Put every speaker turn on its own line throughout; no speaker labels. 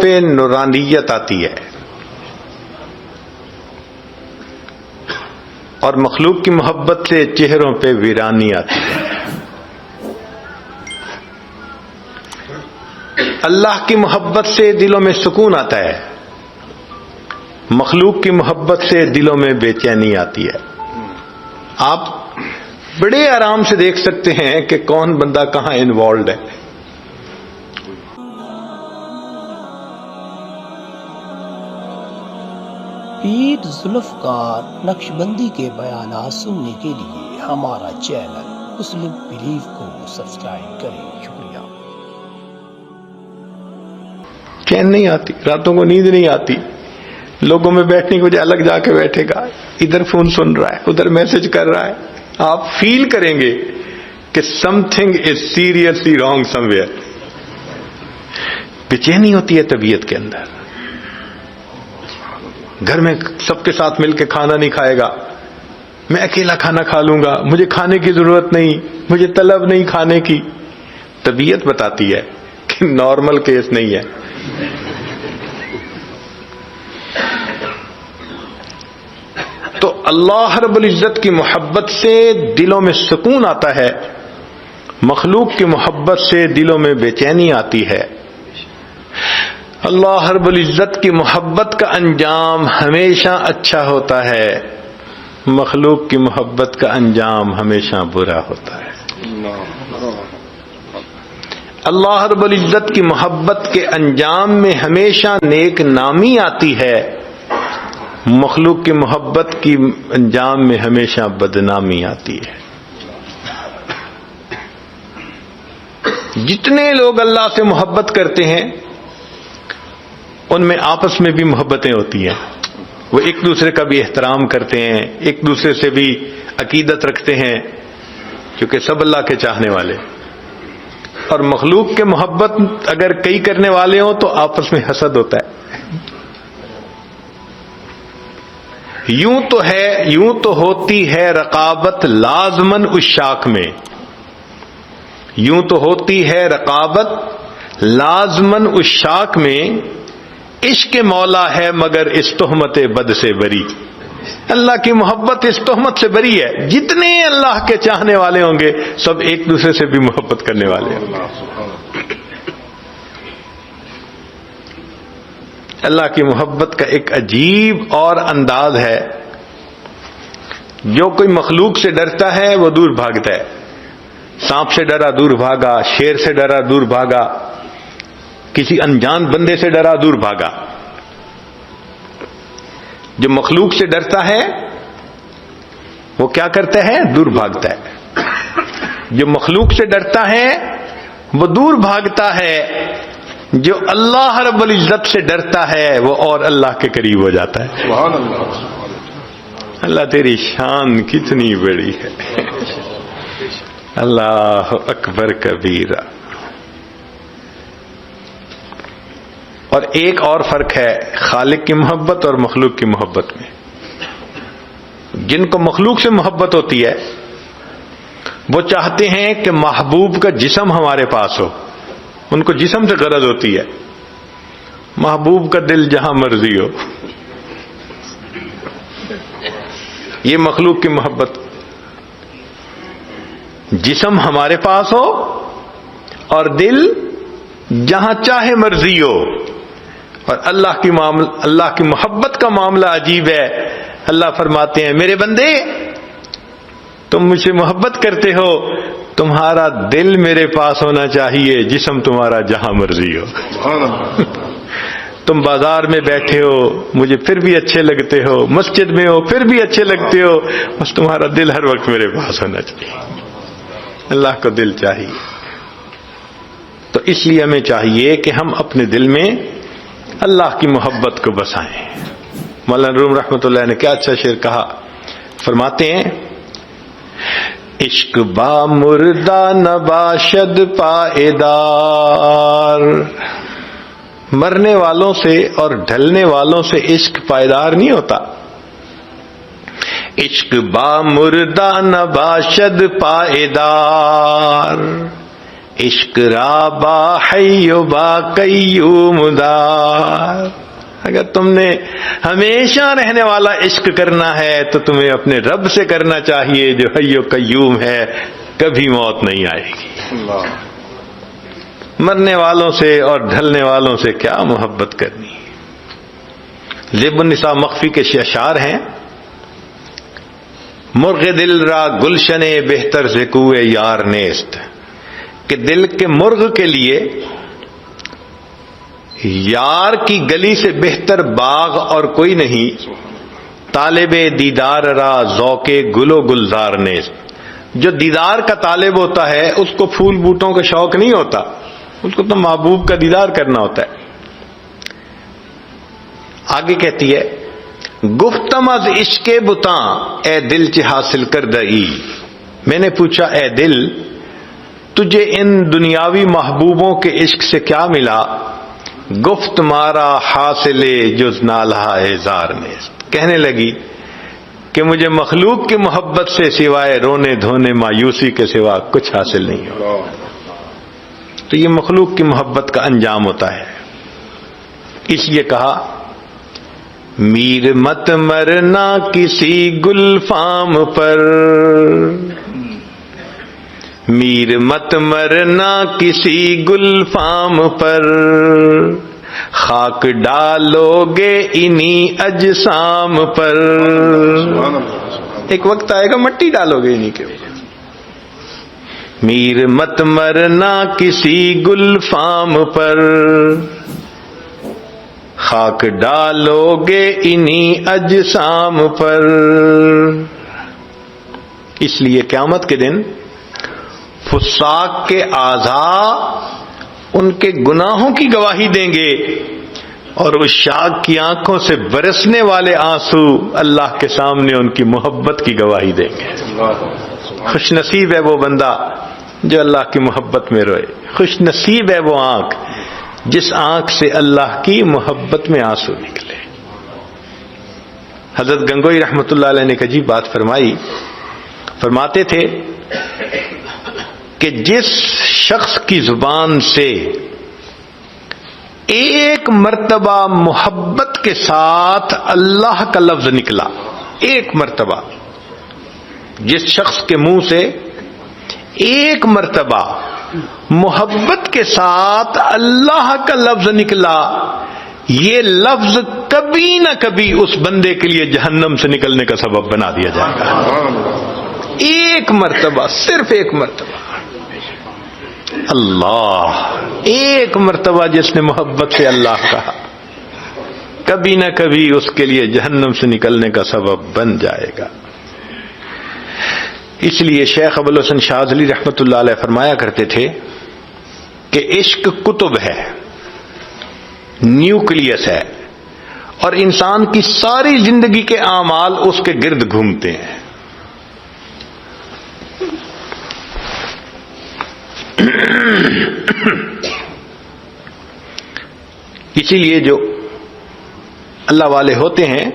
پہ نورانیت آتی ہے اور مخلوق کی محبت سے چہروں پہ ویرانی آتی ہے. اللہ کی محبت سے دلوں میں سکون آتا ہے، مخلوق کی محبت سے دلوں میں بے چینی آتی ہے. آپ بڑے آرام سے دیکھ سکتے ہیں کہ کون بندہ کہاں انوالوڈ ہے.
پیر ذوالفقار نقشبندی کے بیانات سننے کے لیے ہمارا چینل مسلم بلیف کو سبسکرائب کریں. شکریہ.
چین نہیں آتی، راتوں کو نیند نہیں آتی، لوگوں میں بیٹھنے کی وجہ الگ جا کے بیٹھے گا، ادھر فون سن رہا ہے، ادھر میسج کر رہا ہے. آپ فیل کریں گے کہ some thing is seriously wrong some where. بے چینی ہوتی ہے طبیعت کے اندر. گھر میں سب کے ساتھ مل کے کھانا نہیں کھائے گا، میں اکیلا کھانا کھا لوں گا، مجھے کھانے کی ضرورت نہیں، مجھے طلب نہیں کھانے کی. طبیعت بتاتی ہے کہ نارمل کیس نہیں ہے. تو اللہ رب العزت کی محبت سے دلوں میں سکون آتا ہے، مخلوق کی محبت سے دلوں میں بے چینی آتی ہے. اللہ رب العزت کی محبت کا انجام ہمیشہ اچھا ہوتا ہے، مخلوق کی محبت کا انجام ہمیشہ برا ہوتا ہے. اللہ رب العزت کی محبت کے انجام میں ہمیشہ نیک نامی آتی ہے، مخلوق کی محبت کی انجام میں ہمیشہ بدنامی آتی ہے. جتنے لوگ اللہ سے محبت کرتے ہیں ان میں آپس میں بھی محبتیں ہوتی ہیں. وہ ایک دوسرے کا بھی احترام کرتے ہیں، ایک دوسرے سے بھی عقیدت رکھتے ہیں، کیونکہ سب اللہ کے چاہنے والے. اور مخلوق کے محبت اگر کئی کرنے والے ہوں تو آپس میں حسد ہوتا ہے. یوں تو ہوتی ہے رقابت لازمن عشاق میں، یوں تو ہوتی ہے رقابت لازمن عشاق میں، عشق مولا ہے مگر اس تہمت بد سے بری. اللہ کی محبت اس تہمت سے بری ہے. جتنے اللہ کے چاہنے والے ہوں گے سب ایک دوسرے سے بھی محبت کرنے والے ہوں گے. اللہ کی محبت کا ایک عجیب اور انداز ہے. جو کوئی مخلوق سے ڈرتا ہے وہ دور بھاگتا ہے. سانپ سے ڈرا دور بھاگا، شیر سے ڈرا دور بھاگا، کسی انجان بندے سے ڈرا دور بھاگا. جو مخلوق سے ڈرتا ہے وہ کیا کرتا ہے؟ دور بھاگتا ہے. جو مخلوق سے ڈرتا ہے وہ دور بھاگتا ہے. جو اللہ رب العزت سے ڈرتا ہے وہ اور اللہ کے قریب ہو جاتا ہے. سبحان اللہ. اللہ تیری شان کتنی بڑی ہے. اللہ اکبر کبیرہ. اور ایک اور فرق ہے خالق کی محبت اور مخلوق کی محبت میں. جن کو مخلوق سے محبت ہوتی ہے وہ چاہتے ہیں کہ محبوب کا جسم ہمارے پاس ہو. ان کو جسم سے غرض ہوتی ہے، محبوب کا دل جہاں مرضی ہو. یہ مخلوق کی محبت. جسم ہمارے پاس ہو اور دل جہاں چاہے مرضی ہو. اور اللہ کی محبت کا معاملہ عجیب ہے. اللہ فرماتے ہیں میرے بندے تم مجھ سے محبت کرتے ہو، تمہارا دل میرے پاس ہونا چاہیے، جسم تمہارا جہاں مرضی ہو. تم بازار میں بیٹھے ہو مجھے پھر بھی اچھے لگتے ہو، مسجد میں ہو پھر بھی اچھے لگتے ہو، بس تمہارا دل ہر وقت میرے پاس ہونا چاہیے. اللہ کو دل چاہیے. تو اس لیے ہمیں چاہیے کہ ہم اپنے دل میں اللہ کی محبت کو بسائیں. مولانا روم رحمۃ اللہ نے کیا اچھا شعر کہا. فرماتے ہیں عشق با مردہ نباشد پائیدار. مرنے والوں سے اور ڈھلنے والوں سے عشق پائیدار نہیں ہوتا. عشق با مردہ نباشد پائیدار، عشق را با حی و با قیوم دار. اگر تم نے ہمیشہ رہنے والا عشق کرنا ہے تو تمہیں اپنے رب سے کرنا چاہیے جو حی و قیوم ہے، کبھی موت نہیں آئے گی. مرنے والوں سے اور ڈھلنے والوں سے کیا محبت کرنی. ذیب النساء مخفی کے اشعار ہیں، مرغ دل را گلشن بہتر سے کوئے یار نیست، کہ دل کے مرغ کے لیے یار کی گلی سے بہتر باغ اور کوئی نہیں. طالب دیدار را ذوق گل و گلزار نیست. جو دیدار کا طالب ہوتا ہے اس کو پھول بوٹوں کا شوق نہیں ہوتا، اس کو تو محبوب کا دیدار کرنا ہوتا ہے. آگے کہتی ہے گفتم از عشق بتاں اے دل چہ حاصل کر دئی. میں نے پوچھا اے دل تجھے ان دنیاوی محبوبوں کے عشق سے کیا ملا؟ گفت مارا حاصل جز نالہ ہزار نیست. کہنے لگی کہ مجھے مخلوق کی محبت سے سوائے رونے دھونے مایوسی کے سوا کچھ حاصل نہیں ہو. تو یہ مخلوق کی محبت کا انجام ہوتا ہے. اس لیے کہا میر مت مرنا کسی گلفام پر، میر مت مرنا کسی گلفام پر، خاک ڈالو گے انہی اجسام پر. ایک وقت آئے گا مٹی ڈالو گے انہی کے. میر مت مرنا کسی گلفام پر، خاک ڈالو گے انہی اجسام پر. اس لیے قیامت کے دن فساق کے اعضاء ان کے گناہوں کی گواہی دیں گے اور عشاق کی آنکھوں سے برسنے والے آنسو اللہ کے سامنے ان کی محبت کی گواہی دیں گے. خوش نصیب ہے وہ بندہ جو اللہ کی محبت میں روئے. خوش نصیب ہے وہ آنکھ جس آنکھ سے اللہ کی محبت میں آنسو نکلے. حضرت گنگوئی رحمۃ اللہ علیہ نے ایک عجیب بات فرمائی. فرماتے تھے کہ جس شخص کی زبان سے ایک مرتبہ محبت کے ساتھ اللہ کا لفظ نکلا، ایک مرتبہ، جس شخص کے منہ سے ایک مرتبہ محبت کے ساتھ اللہ کا لفظ نکلا، یہ لفظ کبھی نہ کبھی اس بندے کے لیے جہنم سے نکلنے کا سبب بنا دیا جائے گا. ایک مرتبہ، صرف ایک مرتبہ. اللہ، ایک مرتبہ جس نے محبت سے اللہ کہا، کبھی نہ کبھی اس کے لیے جہنم سے نکلنے کا سبب بن جائے گا. اس لیے شیخ ابوالحسن شاذلی رحمۃ اللہ علیہ فرمایا کرتے تھے کہ عشق کتب ہے، نیوکلیس ہے، اور انسان کی ساری زندگی کے اعمال اس کے گرد گھومتے ہیں. اسی لیے جو اللہ والے ہوتے ہیں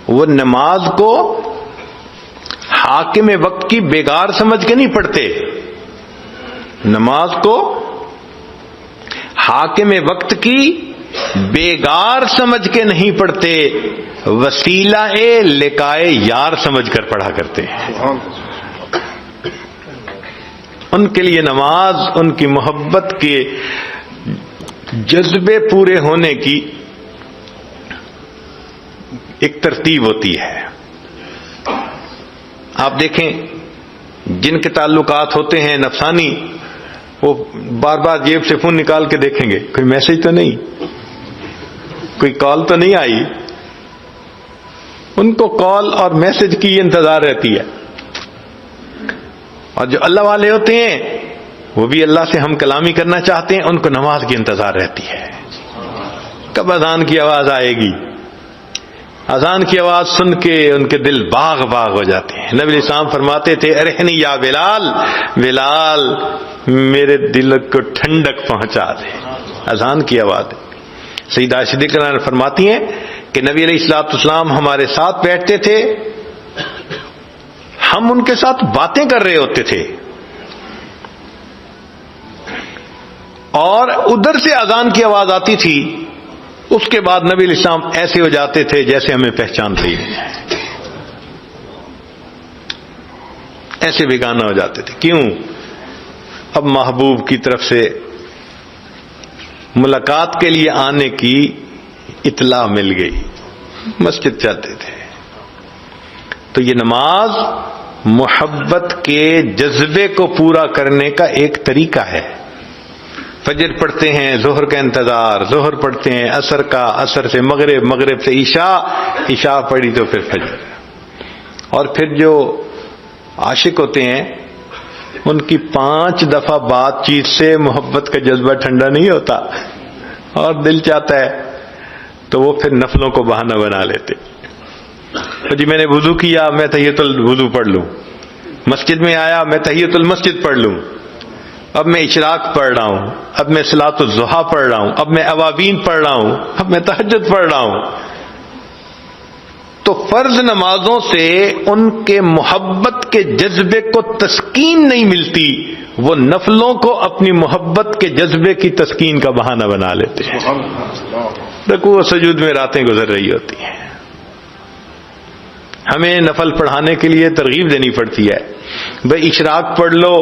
وہ نماز کو حاکم وقت کی بیگار سمجھ کے نہیں پڑھتے، نماز کو حاکم وقت کی بیگار سمجھ کے نہیں پڑھتے، وسیلہ لقائے یار سمجھ کر پڑھا کرتے ہیں. ان کے لیے نماز ان کی محبت کے جذبے پورے ہونے کی ایک ترتیب ہوتی ہے. آپ دیکھیں جن کے تعلقات ہوتے ہیں نفسانی، وہ بار بار جیب سے فون نکال کے دیکھیں گے کوئی میسج تو نہیں، کوئی کال تو نہیں آئی. ان کو کال اور میسج کی انتظار رہتی ہے. اور جو اللہ والے ہوتے ہیں وہ بھی اللہ سے ہم کلامی کرنا چاہتے ہیں، ان کو نماز کی انتظار رہتی ہے. کب اذان کی آواز آئے گی؟ اذان کی آواز سن کے ان کے دل باغ باغ ہو جاتے ہیں. نبی علیہ السلام فرماتے تھے ارحنی یا بلال، بلال میرے دل کو ٹھنڈک پہنچا دے. اذان کی آواز. سیدہ عائشہ صدیقہ عنہا فرماتی ہیں کہ نبی علیہ الصلوۃ والسلام ہمارے ساتھ بیٹھتے تھے، ہم ان کے ساتھ باتیں کر رہے ہوتے تھے، اور ادھر سے اذان کی آواز آتی تھی، اس کے بعد نبی علیہ السلام ایسے ہو جاتے تھے جیسے ہمیں پہچان رہی ہے، ایسے بیگانہ ہو جاتے تھے۔ کیوں؟ اب محبوب کی طرف سے ملاقات کے لیے آنے کی اطلاع مل گئی، مسجد جاتے تھے۔ تو یہ نماز محبت کے جذبے کو پورا کرنے کا ایک طریقہ ہے۔ فجر پڑھتے ہیں، ظہر کا انتظار، ظہر پڑھتے ہیں، عصر کا، عصر سے مغرب، مغرب سے عشاء، عشاء پڑھی تو پھر فجر۔ اور پھر جو عاشق ہوتے ہیں ان کی 5 دفعہ بات چیت سے محبت کا جذبہ ٹھنڈا نہیں ہوتا، اور دل چاہتا ہے تو وہ پھر نفلوں کو بہانہ بنا لیتے۔ تو جی میں نے وضو کیا، میں تحیۃ الوضو پڑھ لوں، مسجد میں آیا، میں تحیۃ المسجد پڑھ لوں، اب میں اشراق پڑھ رہا ہوں، اب میں صلاۃ الضحیٰ پڑھ رہا ہوں، اب میں اوابین پڑھ رہا ہوں، اب میں تہجد پڑھ رہا ہوں۔ تو فرض نمازوں سے ان کے محبت کے جذبے کو تسکین نہیں ملتی، وہ نفلوں کو اپنی محبت کے جذبے کی تسکین کا بہانہ بنا لیتے ہیں۔ رکوع و سجود میں راتیں گزر رہی ہوتی ہیں، ہمیں نفل پڑھانے کے لیے ترغیب دینی پڑتی ہے، بھئی اشراق پڑھ لو،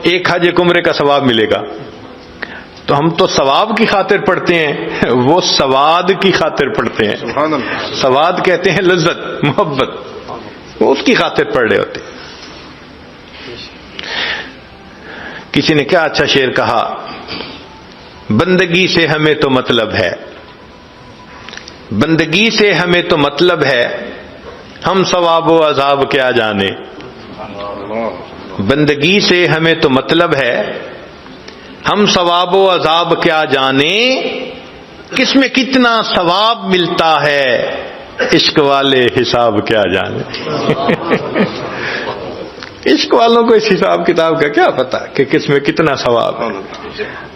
1 حج 1 عمرے کا ثواب ملے گا۔ تو ہم تو ثواب کی خاطر پڑھتے ہیں، وہ سواد کی خاطر پڑھتے ہیں۔ سواد کہتے ہیں لذت، محبت، وہ اس کی خاطر پڑھ رہے ہوتے ہیں۔ کسی نے کیا اچھا شعر کہا، بندگی سے ہمیں تو مطلب ہے، بندگی سے ہمیں تو مطلب ہے، ہم ثواب و عذاب کیا جانے۔ بندگی سے ہمیں تو مطلب ہے، ہم ثواب و عذاب کیا جانے، کس میں کتنا ثواب ملتا ہے، عشق والے حساب کیا جانے۔ عشق والوں کو اس حساب کتاب کا کیا پتا کہ کس میں کتنا ثواب ہے،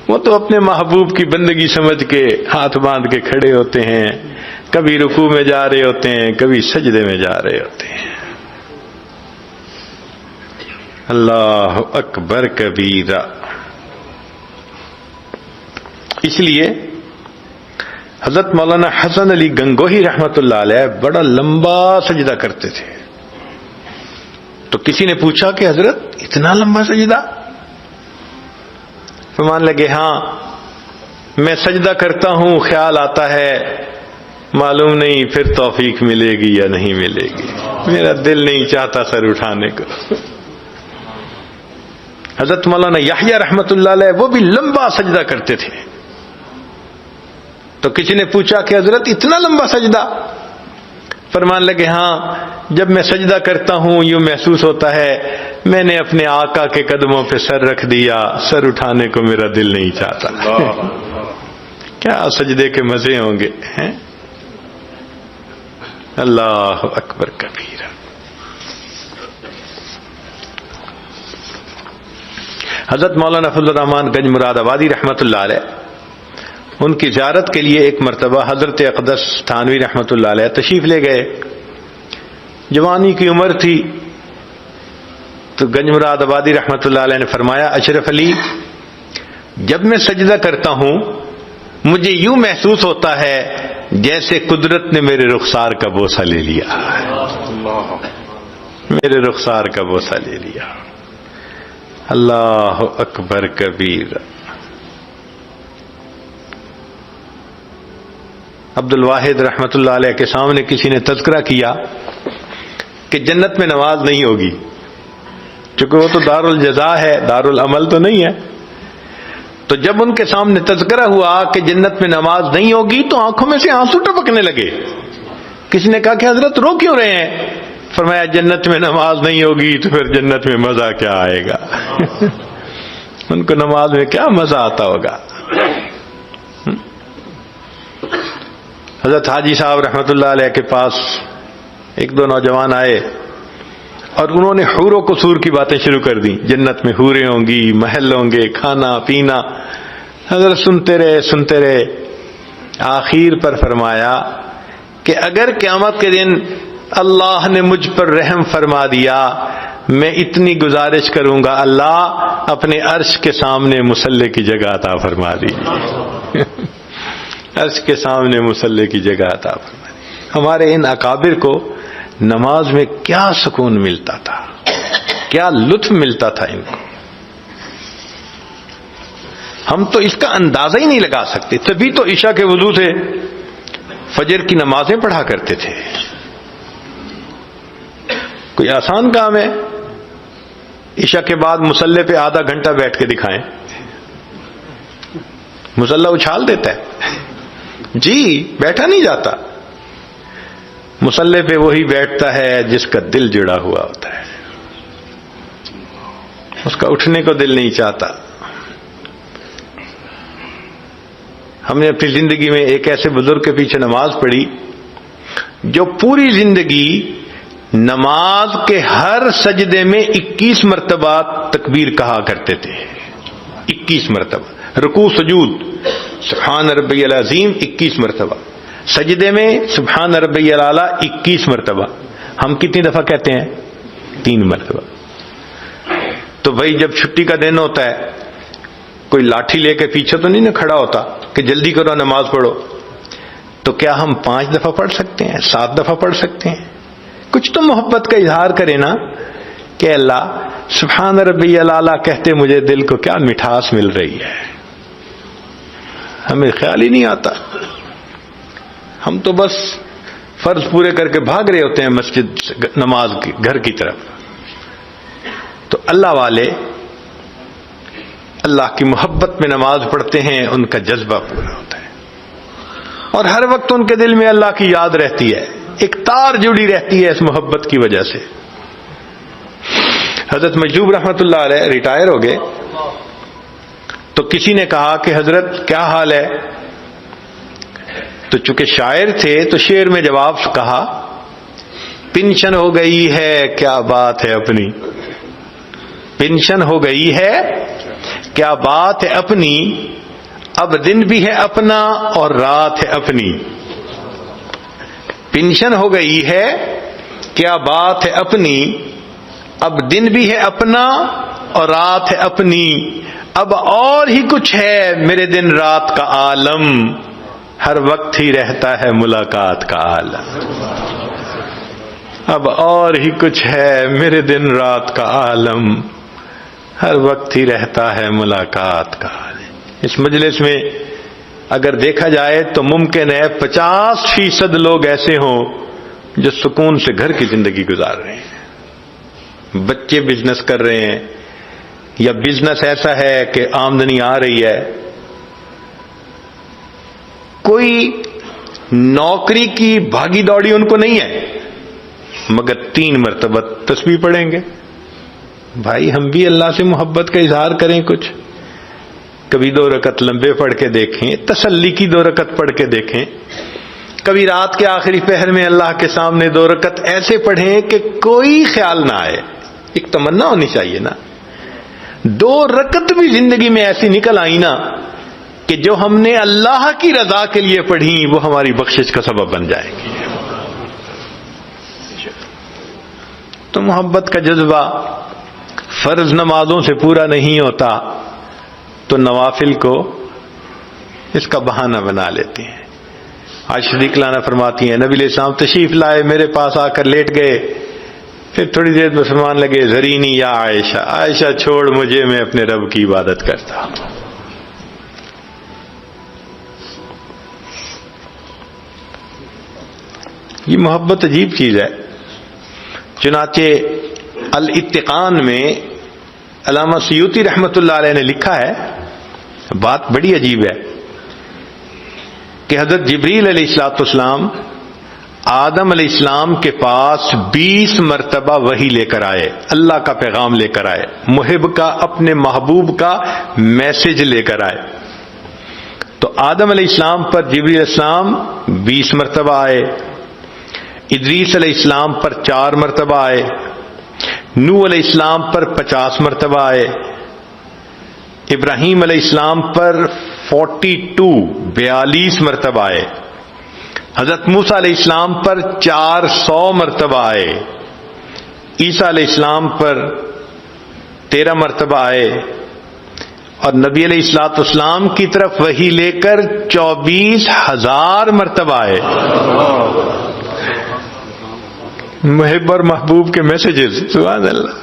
وہ تو اپنے محبوب کی بندگی سمجھ کے ہاتھ باندھ کے کھڑے ہوتے ہیں، کبھی رکوع میں جا رہے ہوتے ہیں، کبھی سجدے میں جا رہے ہوتے ہیں۔ اللہ اکبر کبیرہ۔ اس لیے حضرت مولانا حسن علی گنگوہی رحمۃ اللہ علیہ بڑا لمبا سجدہ کرتے تھے۔ تو کسی نے پوچھا کہ حضرت اتنا لمبا سجدہ؟ فرمان لگے ہاں، میں سجدہ کرتا ہوں، خیال آتا ہے معلوم نہیں پھر توفیق ملے گی یا نہیں ملے گی، میرا دل نہیں چاہتا سر اٹھانے کو۔ حضرت مولانا یحییٰ رحمۃ اللہ علیہ وہ بھی لمبا سجدہ کرتے تھے۔ تو کسی نے پوچھا کہ حضرت اتنا لمبا سجدہ؟ فرمان لگے ہاں، جب میں سجدہ کرتا ہوں یوں محسوس ہوتا ہے میں نے اپنے آقا کے قدموں پہ سر رکھ دیا، سر اٹھانے کو میرا دل نہیں چاہتا۔ کیا سجدے کے مزے ہوں گے ہیں؟ اللہ اکبر کبیرہ۔ حضرت مولانا فضل الرحمان گنج مراد آبادی رحمۃ اللہ علیہ، ان کی زیارت کے لیے ایک مرتبہ حضرت اقدس تھانوی رحمۃ اللہ علیہ تشریف لے گئے۔ جوانی کی عمر تھی تو گنج مراد آبادی رحمۃ اللہ علیہ نے فرمایا، اشرف علی جب میں سجدہ کرتا ہوں مجھے یوں محسوس ہوتا ہے جیسے قدرت نے میرے رخسار کا بوسہ لے لیا، میرے رخسار کا بوسہ لے لیا۔ اللہ اکبر کبیر۔ عبد الواحد رحمۃ اللہ علیہ کے سامنے کسی نے تذکرہ کیا کہ جنت میں نماز نہیں ہوگی، چونکہ وہ تو دار الجزا ہے، دار العمل تو نہیں ہے۔ تو جب ان کے سامنے تذکرہ ہوا کہ جنت میں نماز نہیں ہوگی تو آنکھوں میں سے آنسو ٹپکنے لگے۔ کسی نے کہا کہ حضرت رو کیوں رہے ہیں؟ فرمایا جنت میں نماز نہیں ہوگی تو پھر جنت میں مزہ کیا آئے گا۔ ان کو نماز میں کیا مزہ آتا ہوگا۔ حضرت حاجی صاحب رحمۃ اللہ علیہ کے پاس 1-2 نوجوان آئے اور انہوں نے حور و قصور کی باتیں شروع کر دی، جنت میں حوریں ہوں گی، محل ہوں گے، کھانا پینا۔ حضرت سنتے رہے، آخر پر فرمایا کہ اگر قیامت کے دن اللہ نے مجھ پر رحم فرما دیا میں اتنی گزارش کروں گا، اللہ اپنے عرش کے سامنے مصلی کی جگہ عطا فرما دیجیے عرش کے سامنے مصلی کی جگہ عطا فرما دیجیے. ہمارے ان اکابر کو نماز میں کیا سکون ملتا تھا، کیا لطف ملتا تھا ان کو، ہم تو اس کا اندازہ ہی نہیں لگا سکتے. تبھی تو عشاء کے وضو سے فجر کی نمازیں پڑھا کرتے تھے. کوئی آسان کام ہے؟ عشاء کے بعد مصلی پہ آدھا گھنٹہ بیٹھ کے دکھائیں، مصلی اچھال دیتا ہے جی، بیٹھا نہیں جاتا. مصلی پہ وہی بیٹھتا ہے جس کا دل جڑا ہوا ہوتا ہے، اس کا اٹھنے کو دل نہیں چاہتا. ہم نے اپنی زندگی میں ایک ایسے بزرگ کے پیچھے نماز پڑھی جو پوری زندگی نماز کے ہر سجدے میں 21 مرتبہ تکبیر کہا کرتے تھے. 21 مرتبہ رکوع سجود سبحان ربی العظیم 21 مرتبہ، سجدے میں سبحان ربی الاعلیٰ 21 مرتبہ. ہم کتنی دفعہ کہتے ہیں؟ 3 مرتبہ. تو بھائی جب چھٹی کا دن ہوتا ہے کوئی لاٹھی لے کے پیچھے تو نہیں نا کھڑا ہوتا کہ جلدی کرو نماز پڑھو. تو کیا ہم 5 دفعہ پڑھ سکتے ہیں، 7 دفعہ پڑھ سکتے ہیں؟ کچھ تو محبت کا اظہار کرے نا کہ اللہ سبحان ربی الاعلیٰ کہتے مجھے دل کو کیا مٹھاس مل رہی ہے. ہمیں خیال ہی نہیں آتا، ہم تو بس فرض پورے کر کے بھاگ رہے ہوتے ہیں مسجد نماز کی گھر کی طرف. تو اللہ والے اللہ کی محبت میں نماز پڑھتے ہیں، ان کا جذبہ پورا ہوتا ہے اور ہر وقت ان کے دل میں اللہ کی یاد رہتی ہے، ایک تار جڑی رہتی ہے اس محبت کی وجہ سے. حضرت مجذوب رحمۃ اللہ علیہ ریٹائر ہو گئے تو کسی نے کہا کہ حضرت کیا حال ہے؟ تو چونکہ شاعر تھے تو شعر میں جواب کہا پنشن ہو گئی ہے کیا بات ہے اپنی، پنشن ہو گئی ہے کیا بات ہے اپنی، اب دن بھی ہے اپنا اور رات ہے اپنی. پنشن ہو گئی ہے کیا بات ہے اپنی، اب دن بھی ہے اپنا اور رات ہے اپنی، اب اور ہی کچھ ہے میرے دن رات کا عالم، ہر وقت ہی رہتا ہے ملاقات کا عالم. اب اور ہی کچھ ہے میرے دن رات کا عالم، ہر وقت ہی رہتا ہے ملاقات کا عالم. اس مجلس میں اگر دیکھا جائے تو ممکن ہے 50% لوگ ایسے ہوں جو سکون سے گھر کی زندگی گزار رہے ہیں، بچے بزنس کر رہے ہیں یا بزنس ایسا ہے کہ آمدنی آ رہی ہے. کوئی نوکری کی بھاگی دوڑی ان کو نہیں ہے، مگر 3 مرتبہ تسبیح پڑھیں گے. بھائی ہم بھی اللہ سے محبت کا اظہار کریں، کچھ کبھی 2 رکعت لمبے پڑھ کے دیکھیں، تسلی کی 2 رکعت پڑھ کے دیکھیں. کبھی رات کے آخری پہر میں اللہ کے سامنے 2 رکعت ایسے پڑھیں کہ کوئی خیال نہ آئے. ایک تمنا ہونی چاہیے نا. 2 رکعت بھی زندگی میں ایسی نکل آئی نا کہ جو ہم نے اللہ کی رضا کے لیے پڑھی وہ ہماری بخشش کا سبب بن جائے گی. تو محبت کا جذبہ فرض نمازوں سے پورا نہیں ہوتا تو نوافل کو اس کا بہانہ بنا لیتے ہیں. آج صدیق لانا فرماتی ہیں نبی علیہ السلام تشریف لائے، میرے پاس آ کر لیٹ گئے، پھر تھوڑی دیر میں فرمان لگے ذرینی یا عائشہ، عائشہ چھوڑ مجھے، میں اپنے رب کی عبادت کرتا ہوں. یہ محبت عجیب چیز ہے. چنانچہ الاتقان میں علامہ سیوطی رحمۃ اللہ علیہ نے لکھا ہے، بات بڑی عجیب ہے کہ حضرت جبریل علیہ الصلوۃ والسلام آدم علیہ السلام کے پاس 20 مرتبہ وحی لے کر آئے، اللہ کا پیغام لے کر آئے، محب کا، اپنے محبوب کا میسج لے کر آئے. تو آدم علیہ السلام پر جبریل علیہ السلام 20 مرتبہ آئے، ادریس علیہ السلام پر 4 مرتبہ آئے، نوح علیہ السلام پر 50 مرتبہ آئے، ابراہیم علیہ السلام پر 42 مرتبہ آئے، حضرت موسیٰ علیہ السلام پر 400 مرتبہ آئے، عیسیٰ علیہ السلام پر 13 مرتبہ آئے، اور نبی علیہ الصلوۃ والسلام کی طرف وحی لے کر 24,000 مرتبہ آئے. محب اور محبوب کے میسیجز، سبحان اللہ،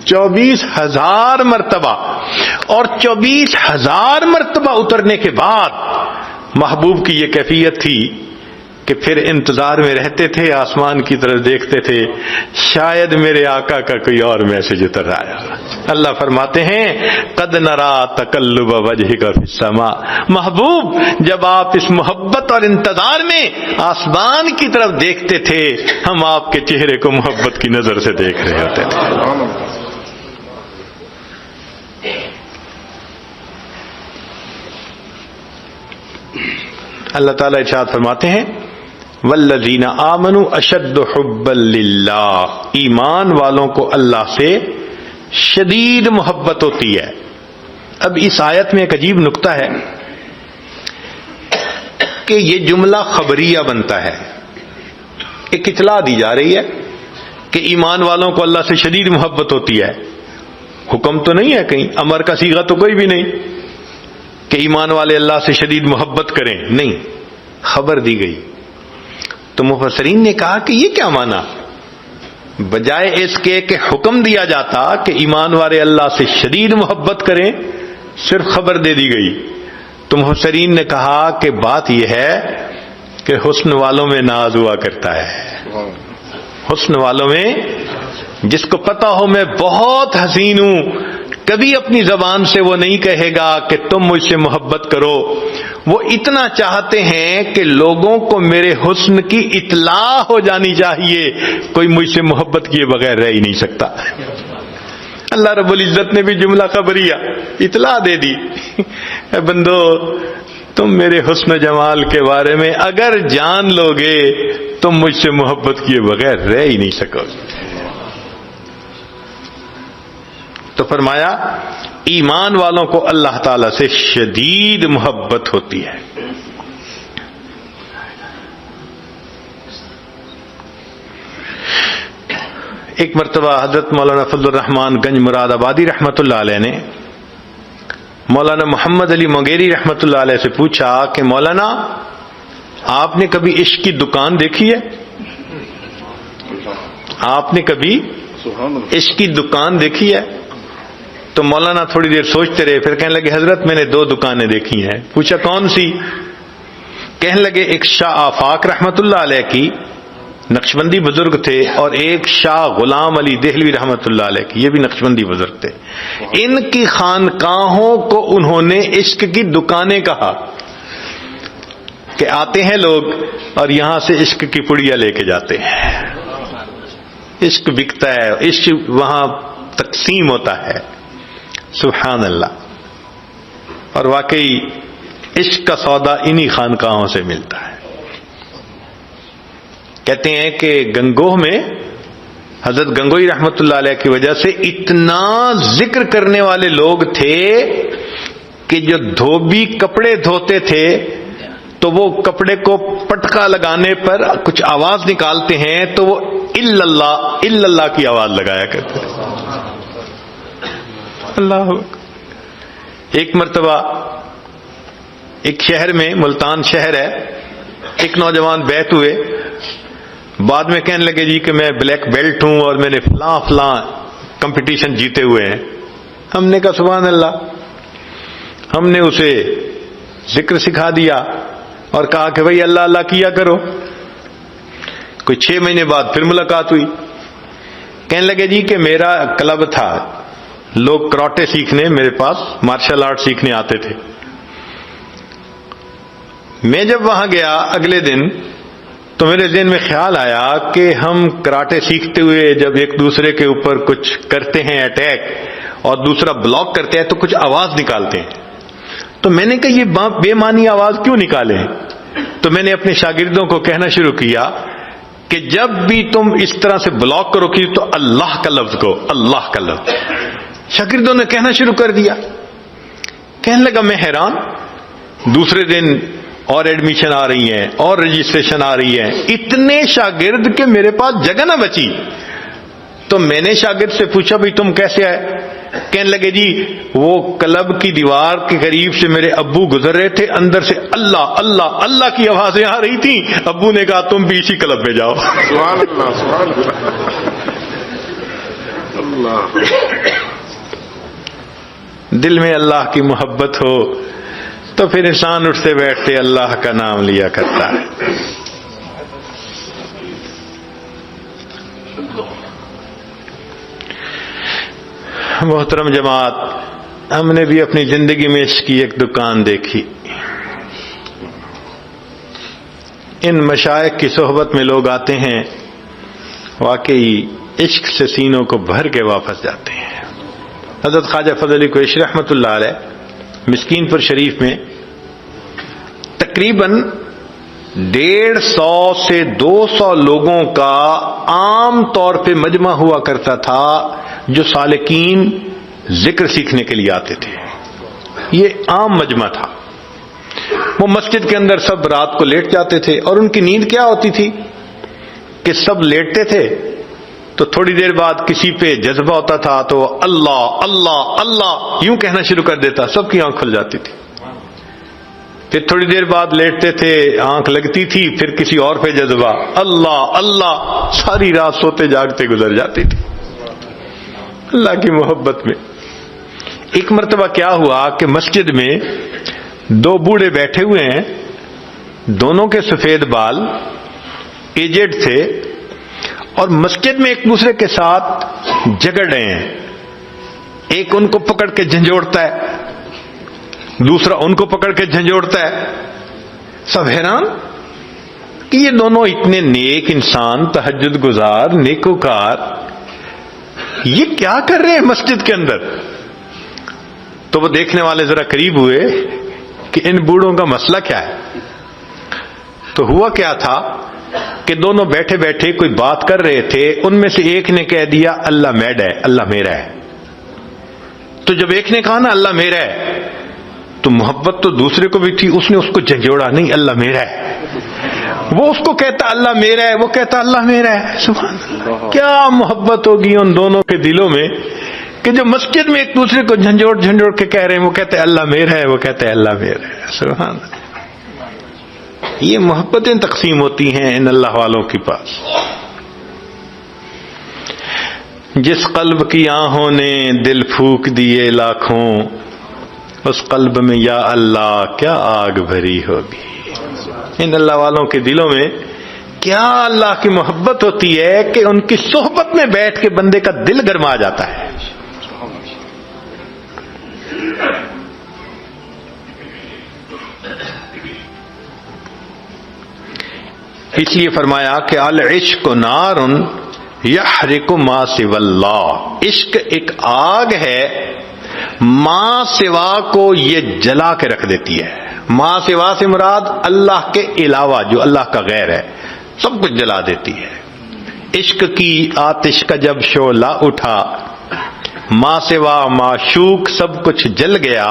24,000 مرتبہ. اور 24,000 مرتبہ اترنے کے بعد محبوب کی یہ کیفیت تھی کہ پھر انتظار میں رہتے تھے، آسمان کی طرف دیکھتے تھے، شاید میرے آقا کا کوئی اور میسج اتر آیا. اللہ فرماتے ہیں قد نرا تقلب وجہک فی السماء. محبوب جب آپ اس محبت اور انتظار میں آسمان کی طرف دیکھتے تھے، ہم آپ کے چہرے کو محبت کی نظر سے دیکھ رہے ہوتے تھے. اللہ تعالیٰ ارشاد فرماتے ہیں والذین آمنوا اشد حبا للہ. ایمان والوں کو اللہ سے شدید محبت ہوتی ہے. اب اس آیت میں ایک عجیب نکتہ ہے کہ یہ جملہ خبریہ بنتا ہے. ایک اطلاع دی جا رہی ہے کہ ایمان والوں کو اللہ سے شدید محبت ہوتی ہے. حکم تو نہیں ہے کہیں، امر کا صیغہ تو کوئی بھی نہیں کہ ایمان والے اللہ سے شدید محبت کریں، نہیں، خبر دی گئی. تو مفسرین نے کہا کہ یہ کیا معنی، بجائے اس کے کہ حکم دیا جاتا کہ ایمان والے اللہ سے شدید محبت کریں، صرف خبر دے دی گئی. تو مفسرین نے کہا کہ بات یہ ہے کہ حسن والوں میں ناز ہوا کرتا ہے. حسن والوں میں جس کو پتا ہو میں بہت حسین ہوں، کبھی اپنی زبان سے وہ نہیں کہے گا کہ تم مجھ سے محبت کرو. وہ اتنا چاہتے ہیں کہ لوگوں کو میرے حسن کی اطلاع ہو جانی چاہیے، کوئی مجھ سے محبت کیے بغیر رہ ہی نہیں سکتا. اللہ رب العزت نے بھی جملہ خبریہ اطلاع دے دی، اے بندو تم میرے حسن و جمال کے بارے میں اگر جان لو گے تم مجھ سے محبت کیے بغیر رہ ہی نہیں سکو گے. تو فرمایا ایمان والوں کو اللہ تعالی سے شدید محبت ہوتی ہے. ایک مرتبہ حضرت مولانا فضل الرحمان گنج مراد آبادی رحمۃ اللہ علیہ نے مولانا محمد علی مغیری رحمۃ اللہ علیہ سے پوچھا کہ مولانا آپ نے کبھی عشق کی دکان دیکھی ہے؟ آپ نے کبھی عشق کی دکان دیکھی ہے؟ تو مولانا تھوڑی دیر سوچتے رہے، پھر کہنے لگے حضرت میں نے 2 دکانیں دیکھی ہیں. پوچھا کون سی؟ کہنے لگے ایک شاہ آفاق رحمۃ اللہ علیہ کی، نقشبندی بزرگ تھے، اور ایک شاہ غلام علی دہلوی رحمۃ اللہ علیہ کی، یہ بھی نقشبندی بزرگ تھے. ان کی خانقاہوں کو انہوں نے عشق کی دکانیں کہا کہ آتے ہیں لوگ اور یہاں سے عشق کی پڑیاں لے کے جاتے ہیں. عشق بکتا ہے، عشق وہاں تقسیم ہوتا ہے. سبحان اللہ. اور واقعی عشق کا سودا انہی خانقاہوں سے ملتا ہے. کہتے ہیں کہ گنگوہ میں حضرت گنگوئی رحمت اللہ علیہ کی وجہ سے اتنا ذکر کرنے والے لوگ تھے کہ جو دھوبی کپڑے دھوتے تھے تو وہ کپڑے کو پٹکا لگانے پر کچھ آواز نکالتے ہیں تو وہ الا اللہ کی آواز لگایا کرتے تھے. اللہ. ایک مرتبہ ایک شہر میں، ملتان شہر ہے، ایک نوجوان بیت ہوئے، بعد میں کہنے لگے جی کہ میں بلیک بیلٹ ہوں اور میں نے فلاں کمپٹیشن جیتے ہوئے ہیں. ہم نے کہا سبحان اللہ. ہم نے اسے ذکر سکھا دیا اور کہا کہ بھئی اللہ اللہ کیا کرو. کوئی 6 مہینے بعد پھر ملاقات ہوئی. کہنے لگے جی کہ میرا کلب تھا، لوگ کراٹے سیکھنے میرے پاس مارشل آرٹ سیکھنے آتے تھے. میں جب وہاں گیا اگلے دن تو میرے ذہن میں خیال آیا کہ ہم کراٹے سیکھتے ہوئے جب ایک دوسرے کے اوپر کچھ کرتے ہیں اٹیک اور دوسرا بلاک کرتے ہیں تو کچھ آواز نکالتے ہیں. تو میں نے کہا یہ بے معنی آواز کیوں نکالیں؟ تو میں نے اپنے شاگردوں کو کہنا شروع کیا کہ جب بھی تم اس طرح سے بلاک کرو کہ تو اللہ کا لفظ کو، اللہ کا لفظ. شاگردوں نے کہنا شروع کر دیا. کہنے لگا میں حیران. دوسرے دن اور ایڈمیشن آ رہی ہیں اور رجسٹریشن آ رہی ہے، اتنے شاگرد کہ میرے پاس جگہ نہ بچی. تو میں نے شاگرد سے پوچھا بھئی تم کیسے آئے؟ کہنے لگے جی وہ کلب کی دیوار کے قریب سے میرے ابو گزر رہے تھے، اندر سے اللہ اللہ اللہ کی آوازیں آ رہی تھیں، ابو نے کہا تم بھی اسی کلب میں جاؤ۔
سبحان اللہ، سبحان اللہ، اللہ۔
دل میں اللہ کی محبت ہو تو پھر انسان اٹھتے بیٹھتے اللہ کا نام لیا کرتا ہے۔ محترم جماعت، ہم نے بھی اپنی زندگی میں اس کی ایک دکان دیکھی۔ ان مشائخ کی صحبت میں لوگ آتے ہیں، واقعی عشق سے سینوں کو بھر کے واپس جاتے ہیں۔ حضرت خواجہ فضل علی قریشی رحمۃ اللہ علیہ مسکین پور شریف میں تقریباً 150 سے 200 لوگوں کا عام طور پہ مجمع ہوا کرتا تھا جو سالکین ذکر سیکھنے کے لیے آتے تھے۔ یہ عام مجمع تھا۔ وہ مسجد کے اندر سب رات کو لیٹ جاتے تھے، اور ان کی نیند کیا ہوتی تھی کہ سب لیٹتے تھے تو تھوڑی دیر بعد کسی پہ جذبہ ہوتا تھا تو اللہ اللہ اللہ یوں کہنا شروع کر دیتا، سب کی آنکھ کھل جاتی تھی۔ پھر تھوڑی دیر بعد لیٹتے تھے، آنکھ لگتی تھی، پھر کسی اور پہ جذبہ، اللہ اللہ، ساری رات سوتے جاگتے گزر جاتی تھی اللہ کی محبت میں۔ ایک مرتبہ کیا ہوا کہ مسجد میں 2 بوڑھے بیٹھے ہوئے ہیں، دونوں کے سفید بال، ایجڈ تھے، اور مسجد میں ایک دوسرے کے ساتھ جھگڑ رہے ہیں۔ ایک ان کو پکڑ کے جھنجھوڑتا ہے، دوسرا ان کو پکڑ کے جھنجھوڑتا ہے۔ سب حیران کہ یہ دونوں اتنے نیک انسان، تہجد گزار، نیکوکار، یہ کیا کر رہے ہیں مسجد کے اندر؟ تو وہ دیکھنے والے ذرا قریب ہوئے کہ ان بوڑھوں کا مسئلہ کیا ہے۔ تو ہوا کیا تھا کہ دونوں بیٹھے بیٹھے کوئی بات کر رہے تھے، ان میں سے ایک نے کہہ دیا اللہ میڈ ہے، اللہ میرا ہے۔ تو جب ایک نے کہا نا اللہ میرا ہے، تو محبت تو دوسرے کو بھی تھی، اس نے اس کو جھنجھوڑا، نہیں اللہ میرا ہے۔ وہ اس کو کہتا اللہ میرا ہے، وہ کہتا اللہ میرا ہے۔ سبحان اللہ، کیا محبت ہوگی ان دونوں کے دلوں میں کہ جو مسجد میں ایک دوسرے کو جھنجھوڑ جھنجھوڑ کے کہہ رہے ہیں، وہ کہتے ہیں اللہ میرا ہے، وہ کہتے ہیں اللہ میرا ہے۔ سبحان اللہ، یہ محبتیں تقسیم ہوتی ہیں ان اللہ والوں کے پاس۔ جس قلب کی آہوں نے دل پھونک دیے لاکھوں، اس قلب میں یا اللہ کیا آگ بھری ہوگی۔ ان اللہ والوں کے دلوں میں کیا اللہ کی محبت ہوتی ہے کہ ان کی صحبت میں بیٹھ کے بندے کا دل گرما جاتا ہے۔ اس لیے فرمایا کہ العشق نار یحرق ما سوی اللہ، عشق ایک آگ ہے، ما سوا کو یہ جلا کے رکھ دیتی ہے۔ ما سوا سے مراد اللہ کے علاوہ جو اللہ کا غیر ہے، سب کچھ جلا دیتی ہے۔ عشق کی آتش کا جب شعلہ اٹھا، ما سوا معشوق سب کچھ جل گیا،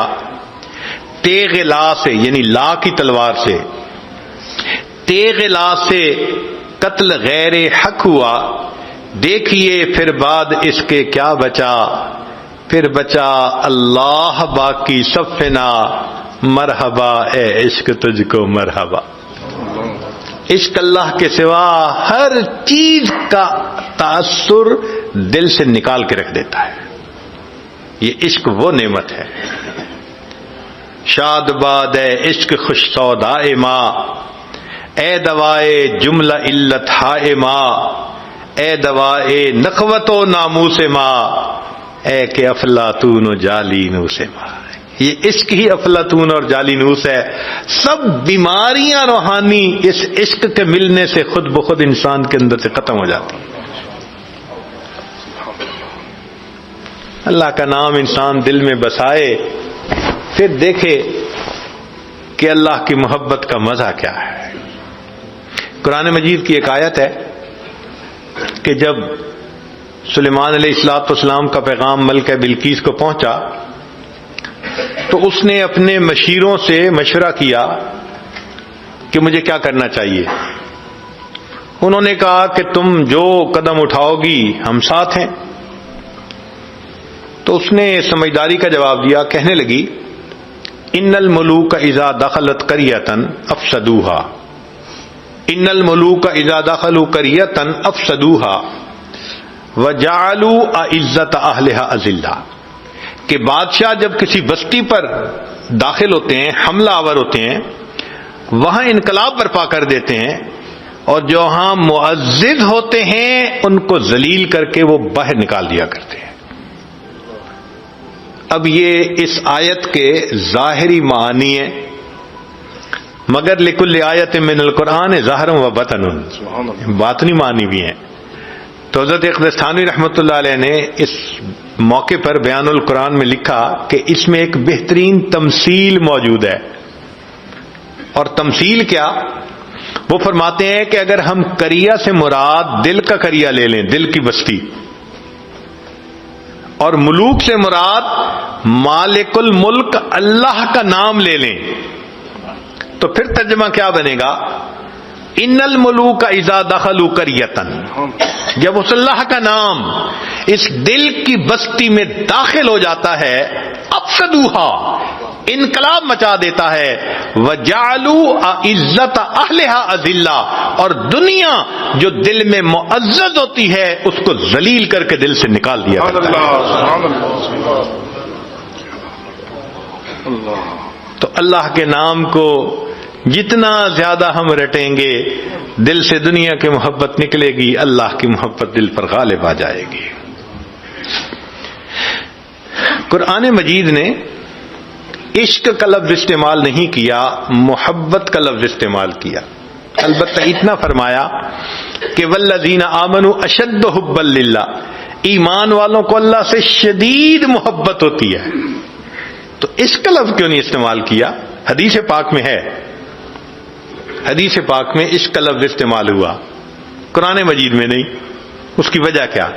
تیغ لا سے یعنی لا کی تلوار سے، تیغ لا سے قتل غیر حق ہوا، دیکھیے پھر بعد اس کے کیا بچا، پھر بچا اللہ باقی سب فنا، مرحبا اے عشق تجھ کو مرحبا۔ عشق اللہ کے سوا ہر چیز کا تاثر دل سے نکال کے رکھ دیتا ہے۔ یہ عشق وہ نعمت ہے۔ شاد باد اے عشق خوش سودائے ماں، اے دوائے جملہ علت ہائے ماں، اے دوائے نخوت و ناموس ماں، اے کہ افلاطون و جالینوس ماں۔ یہ عشق ہی افلاطون اور جالینوس ہے۔ سب بیماریاں روحانی اس عشق کے ملنے سے خود بخود انسان کے اندر سے ختم ہو جاتی ہیں۔ اللہ کا نام انسان دل میں بسائے، پھر دیکھے کہ اللہ کی محبت کا مزہ کیا ہے۔ قرآن مجید کی ایک آیت ہے کہ جب سلیمان علیہ الصلوۃ والسلام کا پیغام ملکہ بلقیس کو پہنچا تو اس نے اپنے مشیروں سے مشورہ کیا کہ مجھے کیا کرنا چاہیے۔ انہوں نے کہا کہ تم جو قدم اٹھاؤ گی ہم ساتھ ہیں۔ تو تو اس نے سمجھداری کا جواب دیا، کہنے لگی ان الملوک اذا دخلت قریۃ افسدوها، ان الملوک اذا دخلوا قریۃ افسدوها وجعلوا اعزۃ اہلها اذلہ، کہ بادشاہ جب کسی بستی پر داخل ہوتے ہیں، حملہ آور ہوتے ہیں، وہاں انقلاب برپا کر دیتے ہیں، اور جو ہاں معزز ہوتے ہیں ان کو ذلیل کر کے وہ باہر نکال دیا کرتے ہیں۔ اب یہ اس آیت کے ظاہری معنی ہیں، مگر لکل آیت من القرآن ظاہر و بطن، باطنی معنی بھی ہیں۔ تو حضرت اقدس تھانوی رحمۃ اللہ علیہ نے اس موقع پر بیان القرآن میں لکھا کہ اس میں ایک بہترین تمثیل موجود ہے، اور تمثیل کیا؟ وہ فرماتے ہیں کہ اگر ہم قریہ سے مراد دل کا قریہ لے لیں، دل کی بستی، اور ملوک سے مراد مالک الملک اللہ کا نام لے لیں، تو پھر ترجمہ کیا بنے گا؟ ان الملوک اذا دخلوا قریۃ، جب اس اللہ کا نام اس دل کی بستی میں داخل ہو جاتا ہے، افسدوها، انقلاب مچا دیتا ہے، وجعلوا اعزۃ اہلها اذلہ، اور دنیا جو دل میں معزز ہوتی ہے اس کو ذلیل کر کے دل سے نکال دیا کرتا ہے۔ تو اللہ کے نام کو جتنا زیادہ ہم رٹیں گے، دل سے دنیا کی محبت نکلے گی، اللہ کی محبت دل پر غالب آ جائے گی۔ قرآن مجید نے عشق کا لفظ استعمال نہیں کیا، محبت کا لفظ استعمال کیا۔ البتہ اتنا فرمایا کہ والذین آمنوا اشد حبا للہ، ایمان والوں کو اللہ سے شدید محبت ہوتی ہے۔ تو عشق کا لفظ کیوں نہیں استعمال کیا؟ حدیث پاک میں ہے، حدیث پاک میں عشق کا لفظ استعمال ہوا، قرآن مجید میں نہیں۔ اس کی وجہ کیا؟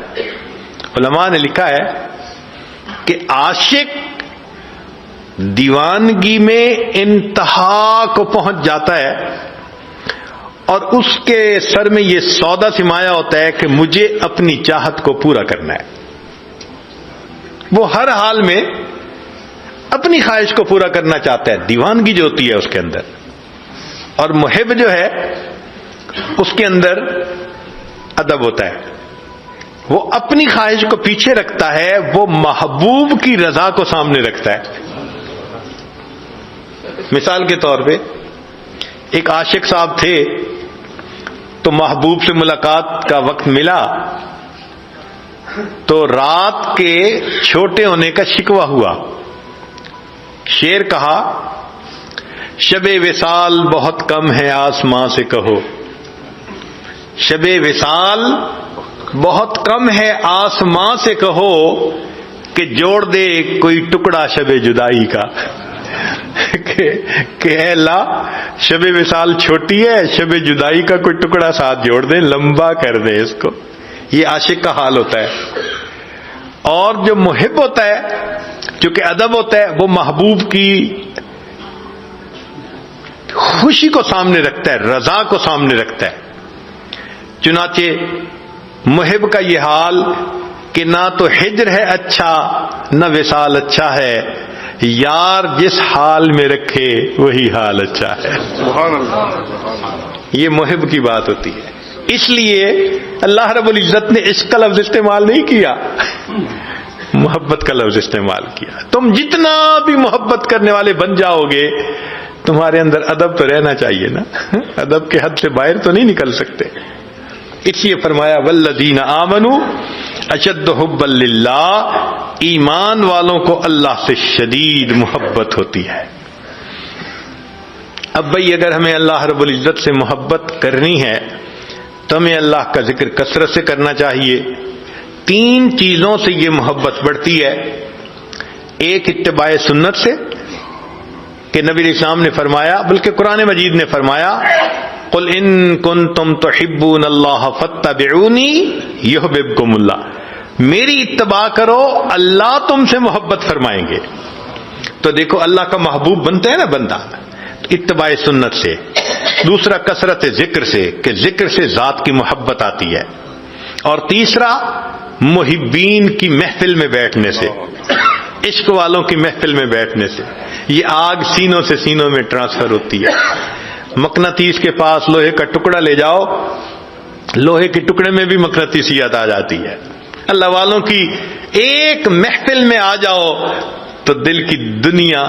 علماء نے لکھا ہے کہ عاشق دیوانگی میں انتہا کو پہنچ جاتا ہے، اور اس کے سر میں یہ سودا سمایا ہوتا ہے کہ مجھے اپنی چاہت کو پورا کرنا ہے۔ وہ ہر حال میں اپنی خواہش کو پورا کرنا چاہتا ہے، دیوانگی جو ہوتی ہے اس کے اندر۔ اور محب جو ہے اس کے اندر ادب ہوتا ہے، وہ اپنی خواہش کو پیچھے رکھتا ہے، وہ محبوب کی رضا کو سامنے رکھتا ہے۔ مثال کے طور پہ ایک عاشق صاحب تھے، تو محبوب سے ملاقات کا وقت ملا تو رات کے چھوٹے ہونے کا شکوہ ہوا۔ شعر کہا، شب وصال بہت کم ہے آسماں سے کہو، شب وصال بہت کم ہے آسماں سے کہو، کہ جوڑ دے کوئی ٹکڑا شب جدائی کا۔ کہ اے اللہ، شب وصال چھوٹی ہے، شب جدائی کا کوئی ٹکڑا ساتھ جوڑ دیں، لمبا کر دیں اس کو۔ یہ عاشق کا حال ہوتا ہے۔ اور جو محب ہوتا ہے، چونکہ ادب ہوتا ہے، وہ محبوب کی خوشی کو سامنے رکھتا ہے، رضا کو سامنے رکھتا ہے۔ چنانچہ محب کا یہ حال کہ نہ تو ہجر ہے اچھا، نہ وصال اچھا ہے، یار جس حال میں رکھے وہی حال اچھا ہے۔
سبحان اللہ۔
یہ محب کی بات ہوتی ہے۔ اس لیے اللہ رب العزت نے عشق کا لفظ استعمال نہیں کیا، محبت کا لفظ استعمال کیا۔ تم جتنا بھی محبت کرنے والے بن جاؤ گے، تمہارے اندر ادب تو رہنا چاہیے نا، ادب کے حد سے باہر تو نہیں نکل سکتے۔ اس لیے فرمایا والذین آمنوا اشد حبا للہ، ایمان والوں کو اللہ سے شدید محبت ہوتی ہے۔ اب بھئی اگر ہمیں اللہ رب العزت سے محبت کرنی ہے تو ہمیں اللہ کا ذکر کثرت سے کرنا چاہیے۔ 3 چیزوں سے یہ محبت بڑھتی ہے۔ ایک اتباع سنت سے، کہ نبی علیہ السلام نے فرمایا، بلکہ قرآن مجید نے فرمایا، قل ان کنتم تحبون اللہ فاتبعونی یحببکم اللہ، میری اتباع کرو اللہ تم سے محبت فرمائیں گے۔ تو دیکھو اللہ کا محبوب بنتا ہے نا بندہ، اتباع سنت سے۔ دوسرا کثرت ذکر سے، کہ ذکر سے ذات کی محبت آتی ہے۔ اور تیسرا محبین کی محفل میں بیٹھنے سے، عشق والوں کی محفل میں بیٹھنے سے یہ آگ سینوں سے سینوں میں ٹرانسفر ہوتی ہے۔ مقناطیس کے پاس لوہے کا ٹکڑا لے جاؤ، لوہے کے ٹکڑے میں بھی مقناطیسیت آ جاتی ہے۔ اللہ والوں کی ایک محفل میں آ جاؤ تو دل کی دنیا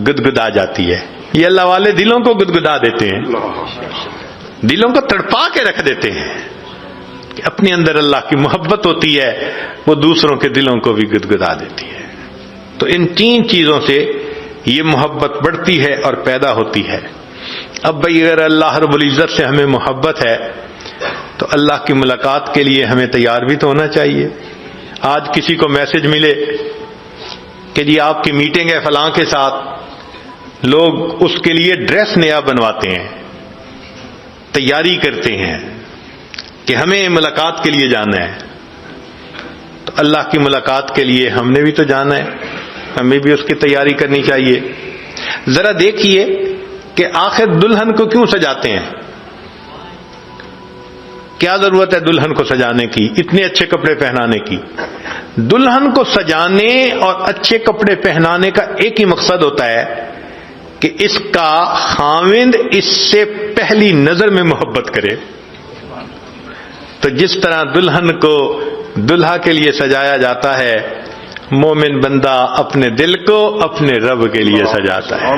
گدگدا جاتی ہے۔ یہ اللہ والے دلوں کو گدگدا دیتے ہیں، دلوں کو تڑپا کے رکھ دیتے ہیں کہ اپنے اندر اللہ کی محبت ہوتی ہے، وہ دوسروں کے دلوں کو بھی گدگدا دیتی ہے۔ تو ان تین چیزوں سے یہ محبت بڑھتی ہے اور پیدا ہوتی ہے۔ اب بھئی اگر اللہ رب العزت سے ہمیں محبت ہے تو اللہ کی ملاقات کے لیے ہمیں تیار بھی تو ہونا چاہیے۔ آج کسی کو میسج ملے کہ جی آپ کی میٹنگ ہے فلاں کے ساتھ، لوگ اس کے لیے ڈریس نیا بنواتے ہیں، تیاری کرتے ہیں کہ ہمیں ملاقات کے لیے جانا ہے۔ تو اللہ کی ملاقات کے لیے ہم نے بھی تو جانا ہے، ہمیں بھی اس کی تیاری کرنی چاہیے۔ ذرا دیکھیے کہ آخر دلہن کو کیوں سجاتے ہیں؟ کیا ضرورت ہے دلہن کو سجانے کی، اتنے اچھے کپڑے پہنانے کی؟ دلہن کو سجانے اور اچھے کپڑے پہنانے کا ایک ہی مقصد ہوتا ہے کہ اس کا خاوند اس سے پہلی نظر میں محبت کرے۔ تو جس طرح دلہن کو دلہا کے لیے سجایا جاتا ہے، مومن بندہ اپنے دل کو اپنے رب کے لیے سجاتا ہے۔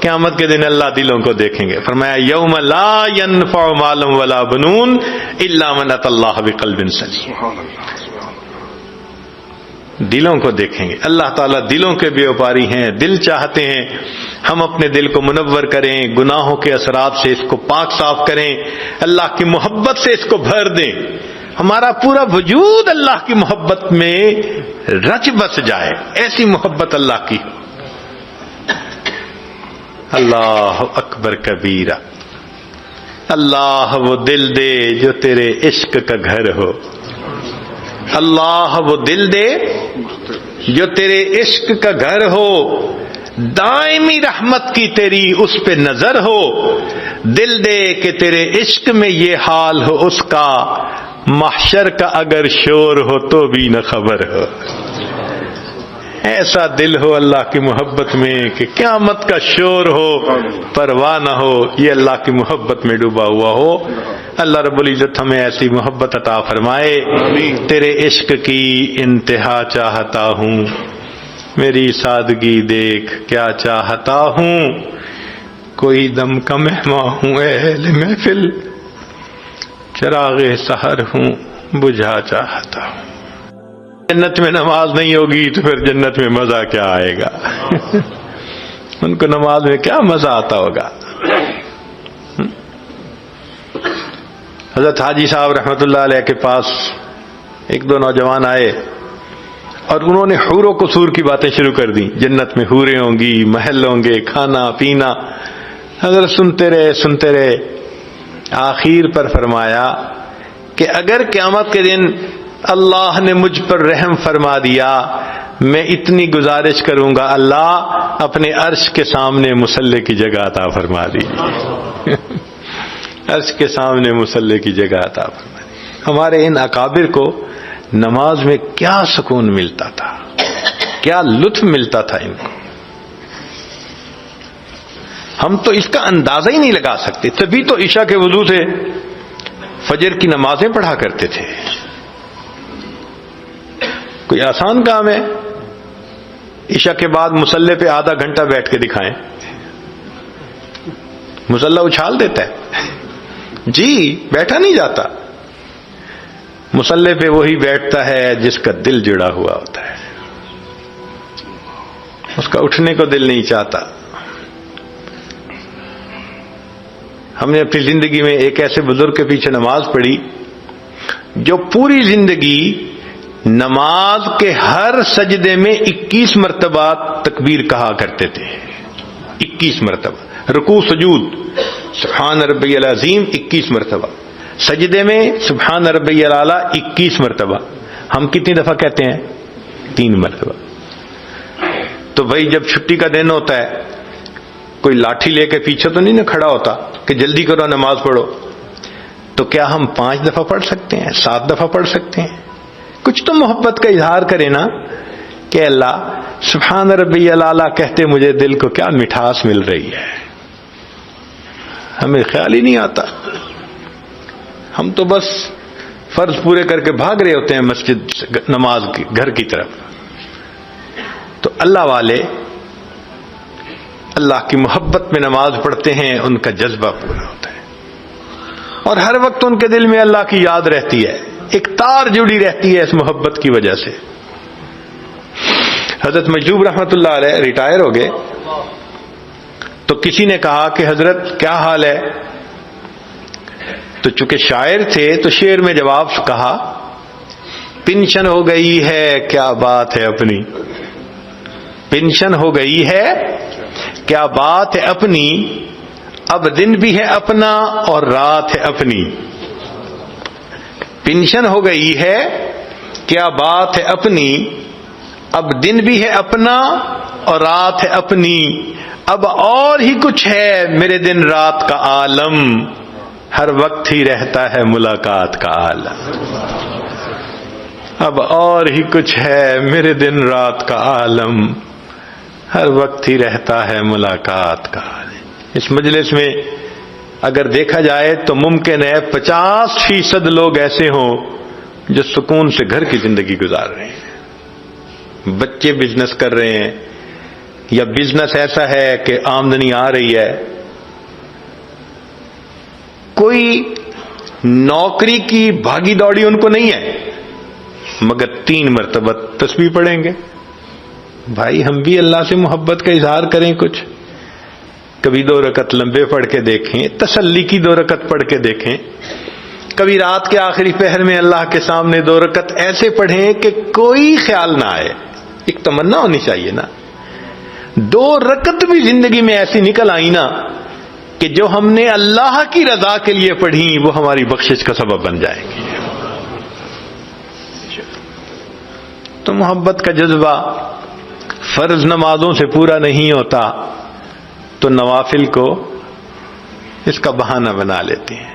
قیامت کے دن اللہ دلوں کو دیکھیں گے، فرمایا یوم لا ينفع مال ولا بنون الا من اتى اللہ بقلب سلیم۔ دلوں کو دیکھیں گے، اللہ تعالیٰ دلوں کے بیوپاری ہیں، دل چاہتے ہیں ہم اپنے دل کو منور کریں، گناہوں کے اثرات سے اس کو پاک صاف کریں، اللہ کی محبت سے اس کو بھر دیں، ہمارا پورا وجود اللہ کی محبت میں رچ بس جائے، ایسی محبت اللہ کی۔ اللہ اکبر کبیرہ، اللہ وہ دل دے جو تیرے عشق کا گھر ہو، اللہ وہ دل دے جو تیرے عشق کا گھر ہو، دائمی رحمت کی تیری اس پہ نظر ہو، دل دے کہ تیرے عشق میں یہ حال ہو اس کا، محشر کا اگر شور ہو تو بھی نہ خبر ہو۔ ایسا دل ہو اللہ کی محبت میں کہ قیامت کا شور ہو پرواہ نہ ہو، یہ اللہ کی محبت میں ڈوبا ہوا ہو۔ اللہ رب العزت ہمیں ایسی محبت عطا فرمائے۔ تیرے عشق کی انتہا چاہتا ہوں، میری سادگی دیکھ کیا چاہتا ہوں، کوئی دم کا مہمان ہوں اے اہل محفل، چراغ سحر ہوں بجھا چاہتا ہوں۔ جنت میں نماز نہیں ہوگی تو پھر جنت میں مزہ کیا آئے گا؟ ان کو نماز میں کیا مزہ آتا ہوگا؟ حضرت حاجی صاحب رحمۃ اللہ علیہ کے پاس ایک دو نوجوان آئے اور انہوں نے حور و قصور کی باتیں شروع کر دیں، جنت میں حوریں ہوں گی، محل ہوں گے، کھانا پینا۔ حضرت سنتے رہے، آخر پر فرمایا کہ اگر قیامت کے دن اللہ نے مجھ پر رحم فرما دیا، میں اتنی گزارش کروں گا اللہ اپنے عرش کے سامنے مصلی کی جگہ عطا فرما دیجیے۔ عرش کے سامنے مصلی کی جگہ عطا فرما دیجیے۔ ہمارے ان اکابر کو نماز میں کیا سکون ملتا تھا، کیا لطف ملتا تھا ان کو، ہم تو اس کا اندازہ ہی نہیں لگا سکتے۔ تبھی تو عشاء کے وضو سے فجر کی نمازیں پڑھا کرتے تھے۔ کوئی آسان کام ہے؟ عشاء کے بعد مصلی پہ آدھا گھنٹہ بیٹھ کے دکھائیں، مصلی اچھال دیتا ہے جی، بیٹھا نہیں جاتا۔ مصلی پہ وہی بیٹھتا ہے جس کا دل جڑا ہوا ہوتا ہے، اس کا اٹھنے کو دل نہیں چاہتا۔ ہم نے اپنی زندگی میں ایک ایسے بزرگ کے پیچھے نماز پڑھی جو پوری زندگی نماز کے ہر سجدے میں 21 مرتبہ تکبیر کہا کرتے تھے، 21 مرتبہ، رکوع سجود سبحان ربی العظیم 21 مرتبہ، سجدے میں سبحان ربی الاعلیٰ 21 مرتبہ۔ ہم کتنی دفعہ کہتے ہیں؟ 3 مرتبہ۔ تو بھائی جب چھٹی کا دن ہوتا ہے کوئی لاٹھی لے کے پیچھے تو نہیں نہ کھڑا ہوتا کہ جلدی کرو نماز پڑھو، تو کیا ہم 5 دفعہ پڑھ سکتے ہیں، 7 دفعہ پڑھ سکتے ہیں؟ کچھ تو محبت کا اظہار کرے نا کہ اللہ سبحان ربی الاعلیٰ کہتے مجھے دل کو کیا مٹھاس مل رہی ہے. ہمیں خیال ہی نہیں آتا. ہم تو بس فرض پورے کر کے بھاگ رہے ہوتے ہیں مسجد نماز کی گھر کی طرف. تو اللہ والے اللہ کی محبت میں نماز پڑھتے ہیں, ان کا جذبہ پورا ہوتا ہے اور ہر وقت ان کے دل میں اللہ کی یاد رہتی ہے, ایک تار جڑی رہتی ہے اس محبت کی وجہ سے. حضرت مجذوب رحمۃ اللہ علیہ ریٹائر ہو گئے تو کسی نے کہا کہ حضرت کیا حال ہے؟ تو چونکہ شاعر تھے تو شعر میں جواب کہا پینشن ہو گئی ہے کیا بات ہے اپنی, پینشن ہو گئی ہے کیا بات ہے اپنی, اب دن بھی ہے اپنا اور رات ہے اپنی. پینشن ہو گئی ہے کیا بات ہے اپنی, اب دن بھی ہے اپنا اور رات ہے اپنی. اب اور ہی کچھ ہے میرے دن رات کا عالم, ہر وقت ہی رہتا ہے ملاقات کا عالم. اب اور ہی کچھ ہے میرے دن رات کا عالم, ہر وقت ہی رہتا ہے ملاقات کا عالم. اس مجلس میں اگر دیکھا جائے تو ممکن ہے 50% لوگ ایسے ہوں جو سکون سے گھر کی زندگی گزار رہے ہیں, بچے بزنس کر رہے ہیں یا بزنس ایسا ہے کہ آمدنی آ رہی ہے. کوئی نوکری کی بھاگی دوڑی ان کو نہیں ہے, مگر 3 مرتبہ تسبیح پڑھیں گے. بھائی ہم بھی اللہ سے محبت کا اظہار کریں, کچھ کبھی 2 رکعت لمبے پڑھ کے دیکھیں, تسلی کی 2 رکعت پڑھ کے دیکھیں. کبھی رات کے آخری پہر میں اللہ کے سامنے 2 رکعت ایسے پڑھیں کہ کوئی خیال نہ آئے. ایک تمنا ہونی چاہیے نا. 2 رکعت بھی زندگی میں ایسی نکل آئی نا کہ جو ہم نے اللہ کی رضا کے لیے پڑھی وہ ہماری بخشش کا سبب بن جائے گی. تو محبت کا جذبہ فرض نمازوں سے پورا نہیں ہوتا تو نوافل کو اس کا بہانہ بنا لیتے ہیں.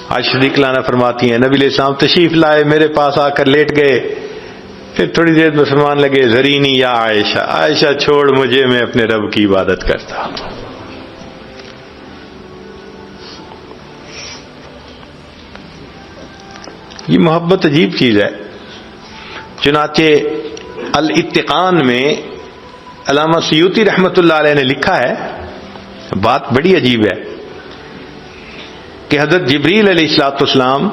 آج صدیق لانا فرماتی ہیں نبی علیہ السلام تشریف لائے, میرے پاس آ کر لیٹ گئے, پھر تھوڑی دیر میں فرمان لگے ذرینی یا عائشہ, عائشہ چھوڑ مجھے, میں اپنے رب کی عبادت کرتا ہوں. یہ محبت عجیب چیز ہے. چنانچہ الاتقان میں علامہ سیوطی رحمۃ اللہ علیہ نے لکھا ہے, بات بڑی عجیب ہے, کہ حضرت جبریل علیہ الصلوۃ والسلام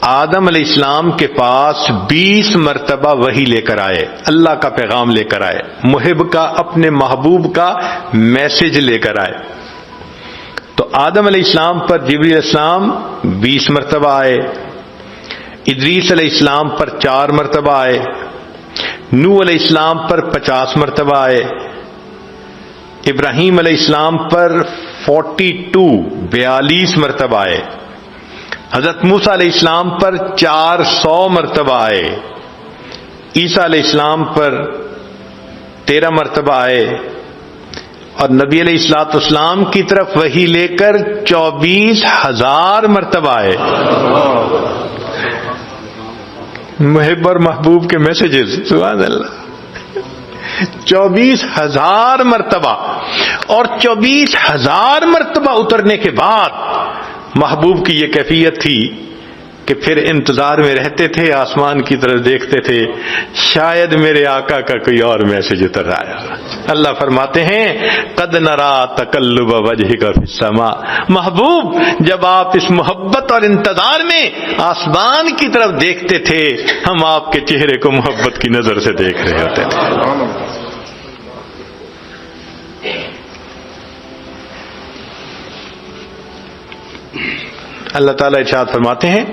آدم علیہ السلام کے پاس 20 مرتبہ وحی لے کر آئے, اللہ کا پیغام لے کر آئے, محب کا, اپنے محبوب کا میسج لے کر آئے. تو آدم علیہ السلام پر جبریل علیہ السلام 20 مرتبہ آئے, ادریس علیہ السلام پر 4 مرتبہ آئے, نوح علیہ السلام پر 50 مرتبہ آئے, ابراہیم علیہ السلام پر 42 مرتبہ آئے, حضرت موسیٰ علیہ السلام پر 400 مرتبہ آئے, عیسیٰ علیہ السلام پر 13 مرتبہ آئے, اور نبی علیہ الصلوۃ والسلام کی طرف وحی لے کر 24,000 مرتبہ آئے. محب اور محبوب کے میسیجز, سبحان اللہ, 24,000 مرتبہ. اور 24,000 مرتبہ اترنے کے بعد محبوب کی یہ کیفیت تھی کہ پھر انتظار میں رہتے تھے, آسمان کی طرف دیکھتے تھے, شاید میرے آقا کا کوئی اور میسج اتر آیا. اللہ فرماتے ہیں قد نرا تقلب وجہک فی السماء, محبوب جب آپ اس محبت اور انتظار میں آسمان کی طرف دیکھتے تھے, ہم آپ کے چہرے کو محبت کی نظر سے دیکھ رہے ہوتے تھے. اللہ تعالیٰ ارشاد فرماتے ہیں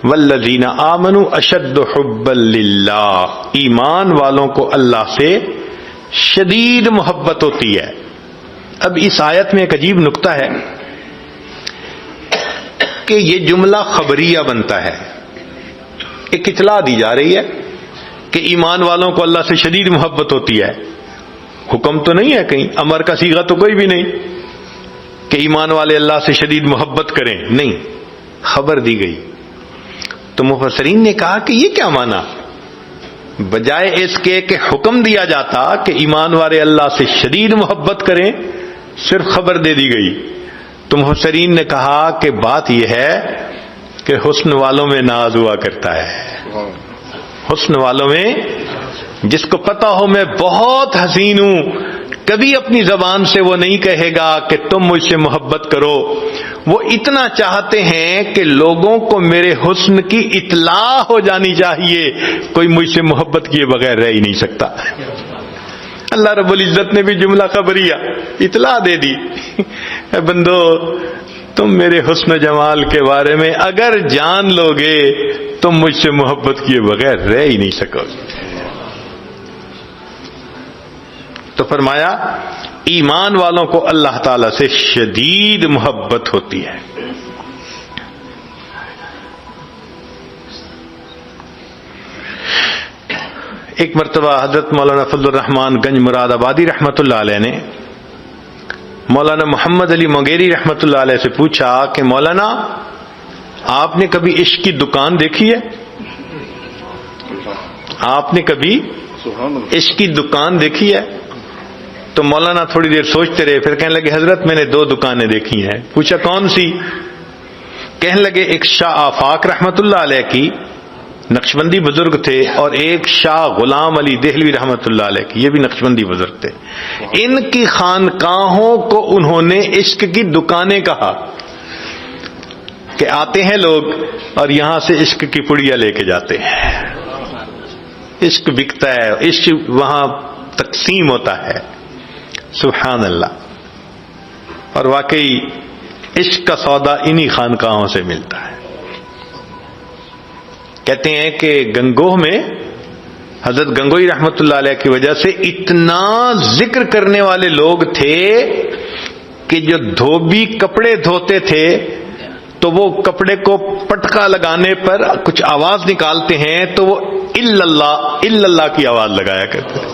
والذین آمنوا اشد حبا للہ, ایمان والوں کو اللہ سے شدید محبت ہوتی ہے. اب اس آیت میں ایک عجیب نکتہ ہے کہ یہ جملہ خبریہ بنتا ہے, ایک اطلاع دی جا رہی ہے کہ ایمان والوں کو اللہ سے شدید محبت ہوتی ہے. حکم تو نہیں ہے کہیں, امر کا صیغہ تو کوئی بھی نہیں کہ ایمان والے اللہ سے شدید محبت کریں, نہیں, خبر دی گئی. تو مفسرین نے کہا کہ یہ کیا مانا؟ بجائے اس کے کہ حکم دیا جاتا کہ ایمان والے اللہ سے شدید محبت کریں، صرف خبر دے دی گئی۔ تو مفسرین نے کہا کہ بات یہ ہے کہ حسن والوں میں ناز ہوا کرتا ہے، حسن والوں میں جس کو پتا ہو میں بہت حسین ہوں، کبھی اپنی زبان سے وہ نہیں کہے گا کہ تم مجھ سے محبت کرو، وہ اتنا چاہتے ہیں کہ لوگوں کو میرے حسن کی اطلاع ہو جانی چاہیے، کوئی مجھ سے محبت کیے بغیر رہ ہی نہیں سکتا۔ اللہ رب العزت نے بھی جملہ خبریہ اطلاع دے دی، اے بندو تم میرے حسن و جمال کے بارے میں اگر جان لو گے تم مجھ سے محبت کیے بغیر رہ ہی نہیں سکو گے۔ تو فرمایا ایمان والوں کو اللہ تعالی سے شدید محبت ہوتی ہے۔ ایک مرتبہ حضرت مولانا فضل الرحمان گنج مراد آبادی رحمۃ اللہ علیہ نے مولانا محمد علی مغیری رحمۃ اللہ علیہ سے پوچھا کہ مولانا آپ نے کبھی عشق کی دکان دیکھی ہے؟ آپ نے کبھی عشق کی دکان دیکھی ہے؟ تو مولانا تھوڑی دیر سوچتے رہے، پھر کہنے لگے حضرت میں نے 2 دکانیں دیکھی ہیں۔ پوچھا کون سی؟ کہنے لگے ایک شاہ آفاق رحمۃ اللہ علیہ کی، نقشبندی بزرگ تھے، اور ایک شاہ غلام علی دہلوی رحمۃ اللہ علیہ کی، یہ بھی نقشبندی بزرگ تھے۔ ان کی خانقاہوں کو انہوں نے عشق کی دکانیں کہا کہ آتے ہیں لوگ اور یہاں سے عشق کی پڑیاں لے کے جاتے ہیں، عشق بکتا ہے، عشق وہاں تقسیم ہوتا ہے۔ سبحان اللہ۔ اور واقعی عشق کا سودا انہی خانقاہوں سے ملتا ہے۔ کہتے ہیں کہ گنگوہ میں حضرت گنگوئی رحمت اللہ علیہ کی وجہ سے اتنا ذکر کرنے والے لوگ تھے کہ جو دھوبی کپڑے دھوتے تھے تو وہ کپڑے کو پٹکا لگانے پر کچھ آواز نکالتے ہیں تو وہ الا اللہ کی آواز لگایا کرتے تھے۔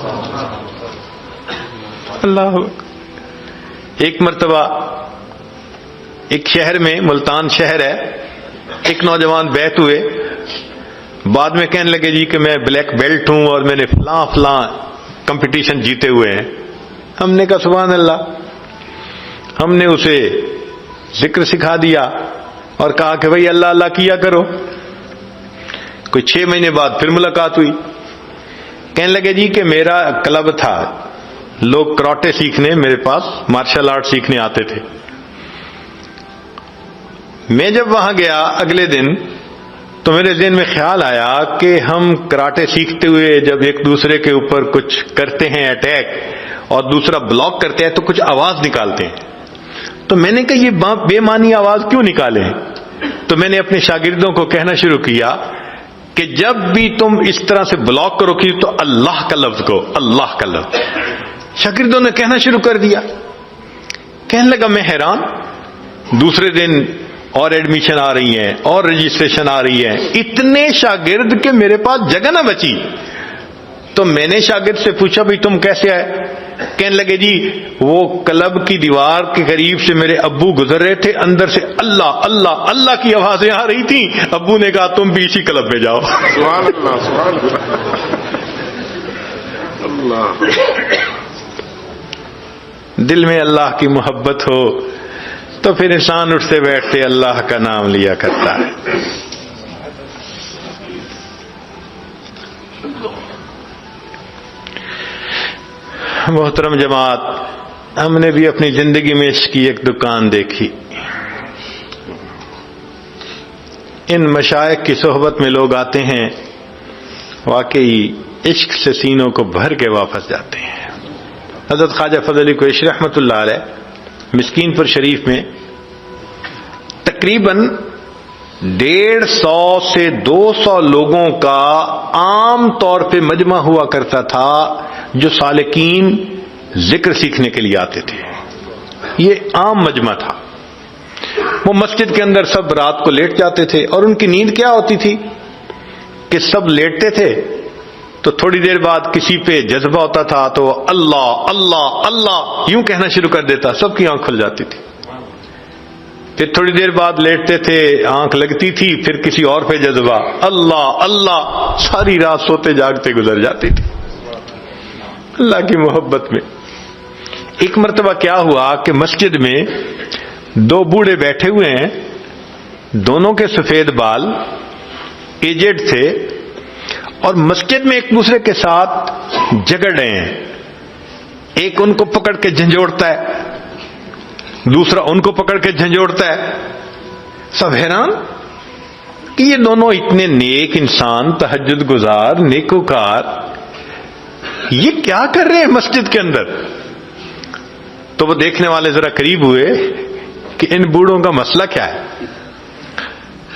اللہ ایک مرتبہ ایک شہر میں، ملتان شہر ہے، ایک نوجوان بیت ہوئے، بعد میں کہنے لگے جی کہ میں بلیک بیلٹ ہوں اور میں نے فلاں کمپٹیشن جیتے ہوئے ہیں۔ ہم نے کہا سبحان اللہ۔ ہم نے اسے ذکر سکھا دیا اور کہا کہ بھئی اللہ اللہ کیا کرو۔ کوئی 6 مہینے بعد پھر ملاقات ہوئی، کہنے لگے جی کہ میرا کلب تھا، لوگ کراٹے سیکھنے میرے پاس مارشل آرٹ سیکھنے آتے تھے۔ میں جب وہاں گیا اگلے دن تو میرے ذہن میں خیال آیا کہ ہم کراٹے سیکھتے ہوئے جب ایک دوسرے کے اوپر کچھ کرتے ہیں اٹیک اور دوسرا بلاک کرتے ہیں تو کچھ آواز نکالتے ہیں، تو میں نے کہا یہ بے معنی آواز کیوں نکالیں؟ تو میں نے اپنے شاگردوں کو کہنا شروع کیا کہ جب بھی تم اس طرح سے بلاک کرو کہ تو اللہ کا لفظ کو، اللہ کا لفظ۔ شاگردوں نے کہنا شروع کر دیا۔ کہنے لگا میں حیران، دوسرے دن اور ایڈمیشن آ رہی ہیں اور رجسٹریشن آ رہی ہے، اتنے شاگرد کہ میرے پاس جگہ نہ بچی۔ تو میں نے شاگرد سے پوچھا بھئی تم کیسے آئے؟ کہنے لگے جی وہ کلب کی دیوار کے قریب سے میرے ابو گزر رہے تھے، اندر سے اللہ اللہ اللہ کی آوازیں آ رہی تھیں، ابو نے کہا تم بھی اسی کلب میں جاؤ۔
سبحان اللہ، سبحان اللہ۔
دل میں اللہ کی محبت ہو تو پھر انسان اٹھتے بیٹھتے اللہ کا نام لیا کرتا ہے۔ محترم جماعت، ہم نے بھی اپنی زندگی میں اس کی ایک دکان دیکھی۔ ان مشائخ کی صحبت میں لوگ آتے ہیں، واقعی عشق سے سینوں کو بھر کے واپس جاتے ہیں۔ حضرت خواجہ فضل علی قریشی رحمۃ اللہ علیہ مسکین پور شریف میں تقریباً 150 سے 200 لوگوں کا عام طور پہ مجمع ہوا کرتا تھا جو سالکین ذکر سیکھنے کے لیے آتے تھے۔ یہ عام مجمع تھا۔ وہ مسجد کے اندر سب رات کو لیٹ جاتے تھے اور ان کی نیند کیا ہوتی تھی کہ سب لیٹتے تھے تو تھوڑی دیر بعد کسی پہ جذبہ ہوتا تھا تو وہ اللہ اللہ اللہ یوں کہنا شروع کر دیتا، سب کی آنکھ کھل جاتی تھی۔ پھر تھوڑی دیر بعد لیٹتے تھے، آنکھ لگتی تھی، پھر کسی اور پہ جذبہ، اللہ اللہ، ساری رات سوتے جاگتے گزر جاتی تھی اللہ کی محبت میں۔ ایک مرتبہ کیا ہوا کہ مسجد میں دو بوڑھے بیٹھے ہوئے ہیں، دونوں کے سفید بال، ایجڈ تھے، اور مسجد میں ایک دوسرے کے ساتھ جھگڑ رہے ہیں۔ ایک ان کو پکڑ کے جھنجھوڑتا ہے، دوسرا ان کو پکڑ کے جھنجھوڑتا ہے۔ سب حیران کہ یہ دونوں اتنے نیک انسان، تہجد گزار، نیکوکار، یہ کیا کر رہے ہیں مسجد کے اندر؟ تو وہ دیکھنے والے ذرا قریب ہوئے کہ ان بوڑھوں کا مسئلہ کیا ہے۔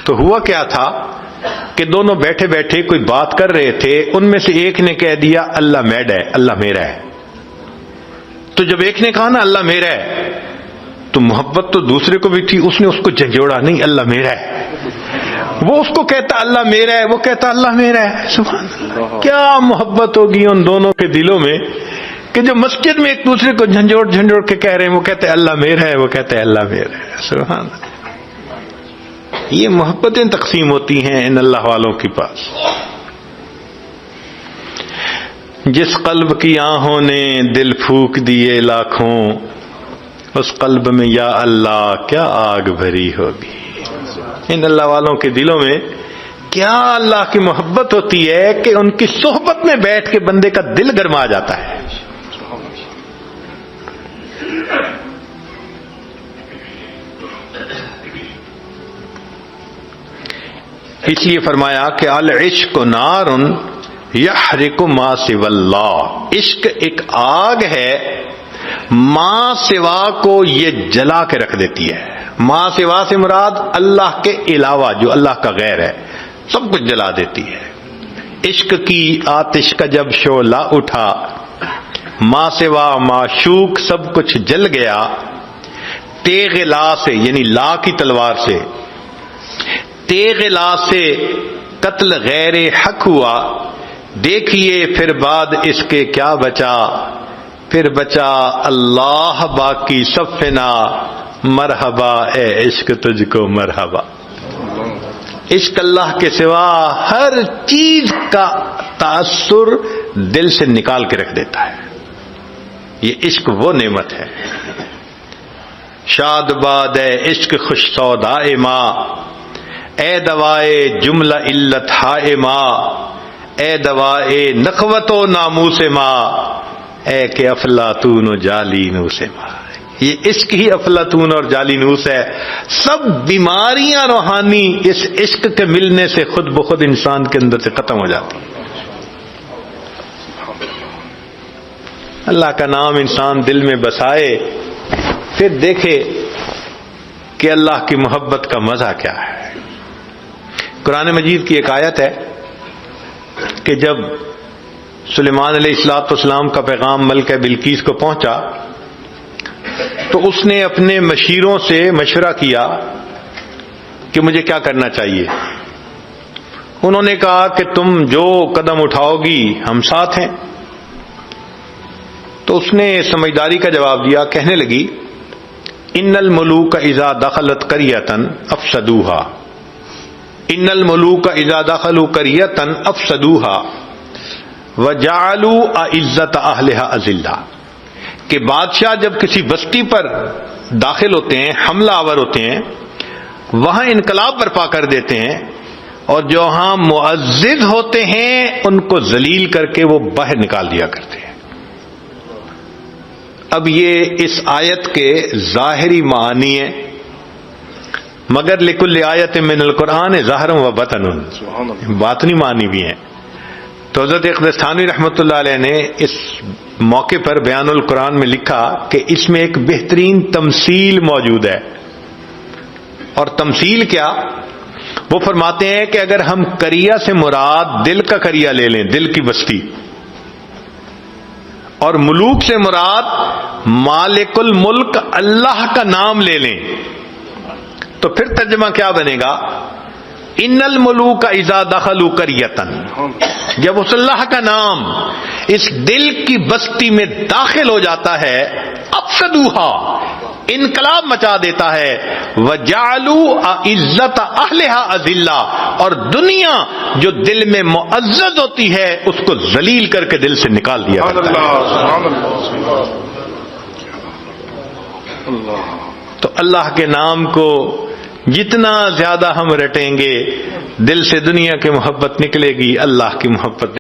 تو ہوا کیا تھا کہ دونوں بیٹھے بیٹھے کوئی بات کر رہے تھے، ان میں سے ایک نے کہہ دیا اللہ میڈ ہے، اللہ میرا ہے۔ تو جب ایک نے کہا نا اللہ میرا ہے، تو محبت تو دوسرے کو بھی تھی، اس نے اس کو جھنجھوڑا، نہیں اللہ میرا ہے۔ وہ اس کو کہتا اللہ میرا ہے، وہ کہتا اللہ میرا ہے۔ سبحان اللہ، کیا محبت ہوگی ان دونوں کے دلوں میں کہ جو مسجد میں ایک دوسرے کو جھنجھوڑ جھنجھوڑ کے کہہ رہے ہیں، وہ کہتے ہیں اللہ میرا ہے، وہ کہتے ہیں اللہ میرا ہے۔ سبحان اللہ، یہ محبتیں تقسیم ہوتی ہیں ان اللہ والوں کے پاس۔ جس قلب کی آہوں نے دل پھونک دیے لاکھوں، اس قلب میں یا اللہ کیا آگ بھری ہوگی۔ ان اللہ والوں کے دلوں میں کیا اللہ کی محبت ہوتی ہے کہ ان کی صحبت میں بیٹھ کے بندے کا دل گرما جاتا ہے۔ اس لیے فرمایا کہ العشق نار یحرق ما سوی اللہ، عشق ایک آگ ہے، ما سوا کو یہ جلا کے رکھ دیتی ہے۔ ما سوا سے مراد اللہ کے علاوہ جو اللہ کا غیر ہے، سب کچھ جلا دیتی ہے۔ عشق کی آتش کا جب شعلہ اٹھا، ما سوا معشوق سب کچھ جل گیا، تیغ لا سے یعنی لا کی تلوار سے، تیغ لا سے قتل غیر حق ہوا، دیکھیے پھر بعد اس کے کیا بچا، پھر بچا اللہ باقی سب فنا، مرحبا اے عشق تجھ کو مرحبا۔ عشق اللہ کے سوا ہر چیز کا تاثر دل سے نکال کے رکھ دیتا ہے۔ یہ عشق وہ نعمت ہے۔ شاد باد اے عشق خوش سودائے ماں، اے دوائے جملہ علت ہائے ماں، اے دوائے نخوت و ناموس ماں، اے کہ افلاطون و جالینوس ماں۔ یہ عشق ہی افلاطون اور جالینوس ہے۔ سب بیماریاں روحانی اس عشق کے ملنے سے خود بخود انسان کے اندر سے ختم ہو جاتی ہیں۔ اللہ کا نام انسان دل میں بسائے، پھر دیکھے کہ اللہ کی محبت کا مزہ کیا ہے۔ قرآن مجید کی ایک آیت ہے کہ جب سلیمان علیہ السلام کا پیغام ملکہ بلقیس کو پہنچا تو اس نے اپنے مشیروں سے مشورہ کیا کہ مجھے کیا کرنا چاہیے۔ انہوں نے کہا کہ تم جو قدم اٹھاؤ گی ہم ساتھ ہیں۔ تو اس نے سمجھداری کا جواب دیا، کہنے لگی ان الملوک اذا دخلت قریۃ افسدوها، ان الملوک اذا دخلوا قریۃ افسدوها وجعلوا اعزۃ اہلها اذلہ، کہ بادشاہ جب کسی بستی پر داخل ہوتے ہیں، حملہ آور ہوتے ہیں، وہاں انقلاب برپا کر دیتے ہیں، اور جو ہاں معزز ہوتے ہیں ان کو ذلیل کر کے وہ باہر نکال دیا کرتے ہیں۔ اب یہ اس آیت کے ظاہری معنی ہیں، مگر لکل آیت من القرآن ظاہر و بطن، باطنی معنی بھی ہیں۔ تو حضرت اقدس تھانوی رحمۃ اللہ علیہ نے اس موقع پر بیان القرآن میں لکھا کہ اس میں ایک بہترین تمثیل موجود ہے۔ اور تمثیل کیا؟ وہ فرماتے ہیں کہ اگر ہم قریہ سے مراد دل کا قریہ لے لیں، دل کی بستی، اور ملوک سے مراد مالک الملک اللہ کا نام لے لیں، تو پھر ترجمہ کیا بنے گا؟ ان الملوک اذا دخلوا قریۃ، جب اس اللہ کا نام اس دل کی بستی میں داخل ہو جاتا ہے، افسدوها، انقلاب مچا دیتا ہے. وَجَعَلُوا عِزَّةَ أَهْلِهَا أَذِلَّةً، اور دنیا جو دل میں معزز ہوتی ہے اس کو ذلیل کر کے دل سے نکال دیا
سبحان
کرتا ہے.
اللہ سبحان اللہ اللہ.
تو اللہ کے نام کو جتنا زیادہ ہم رٹیں گے دل سے دنیا کی محبت نکلے گی، اللہ کی محبت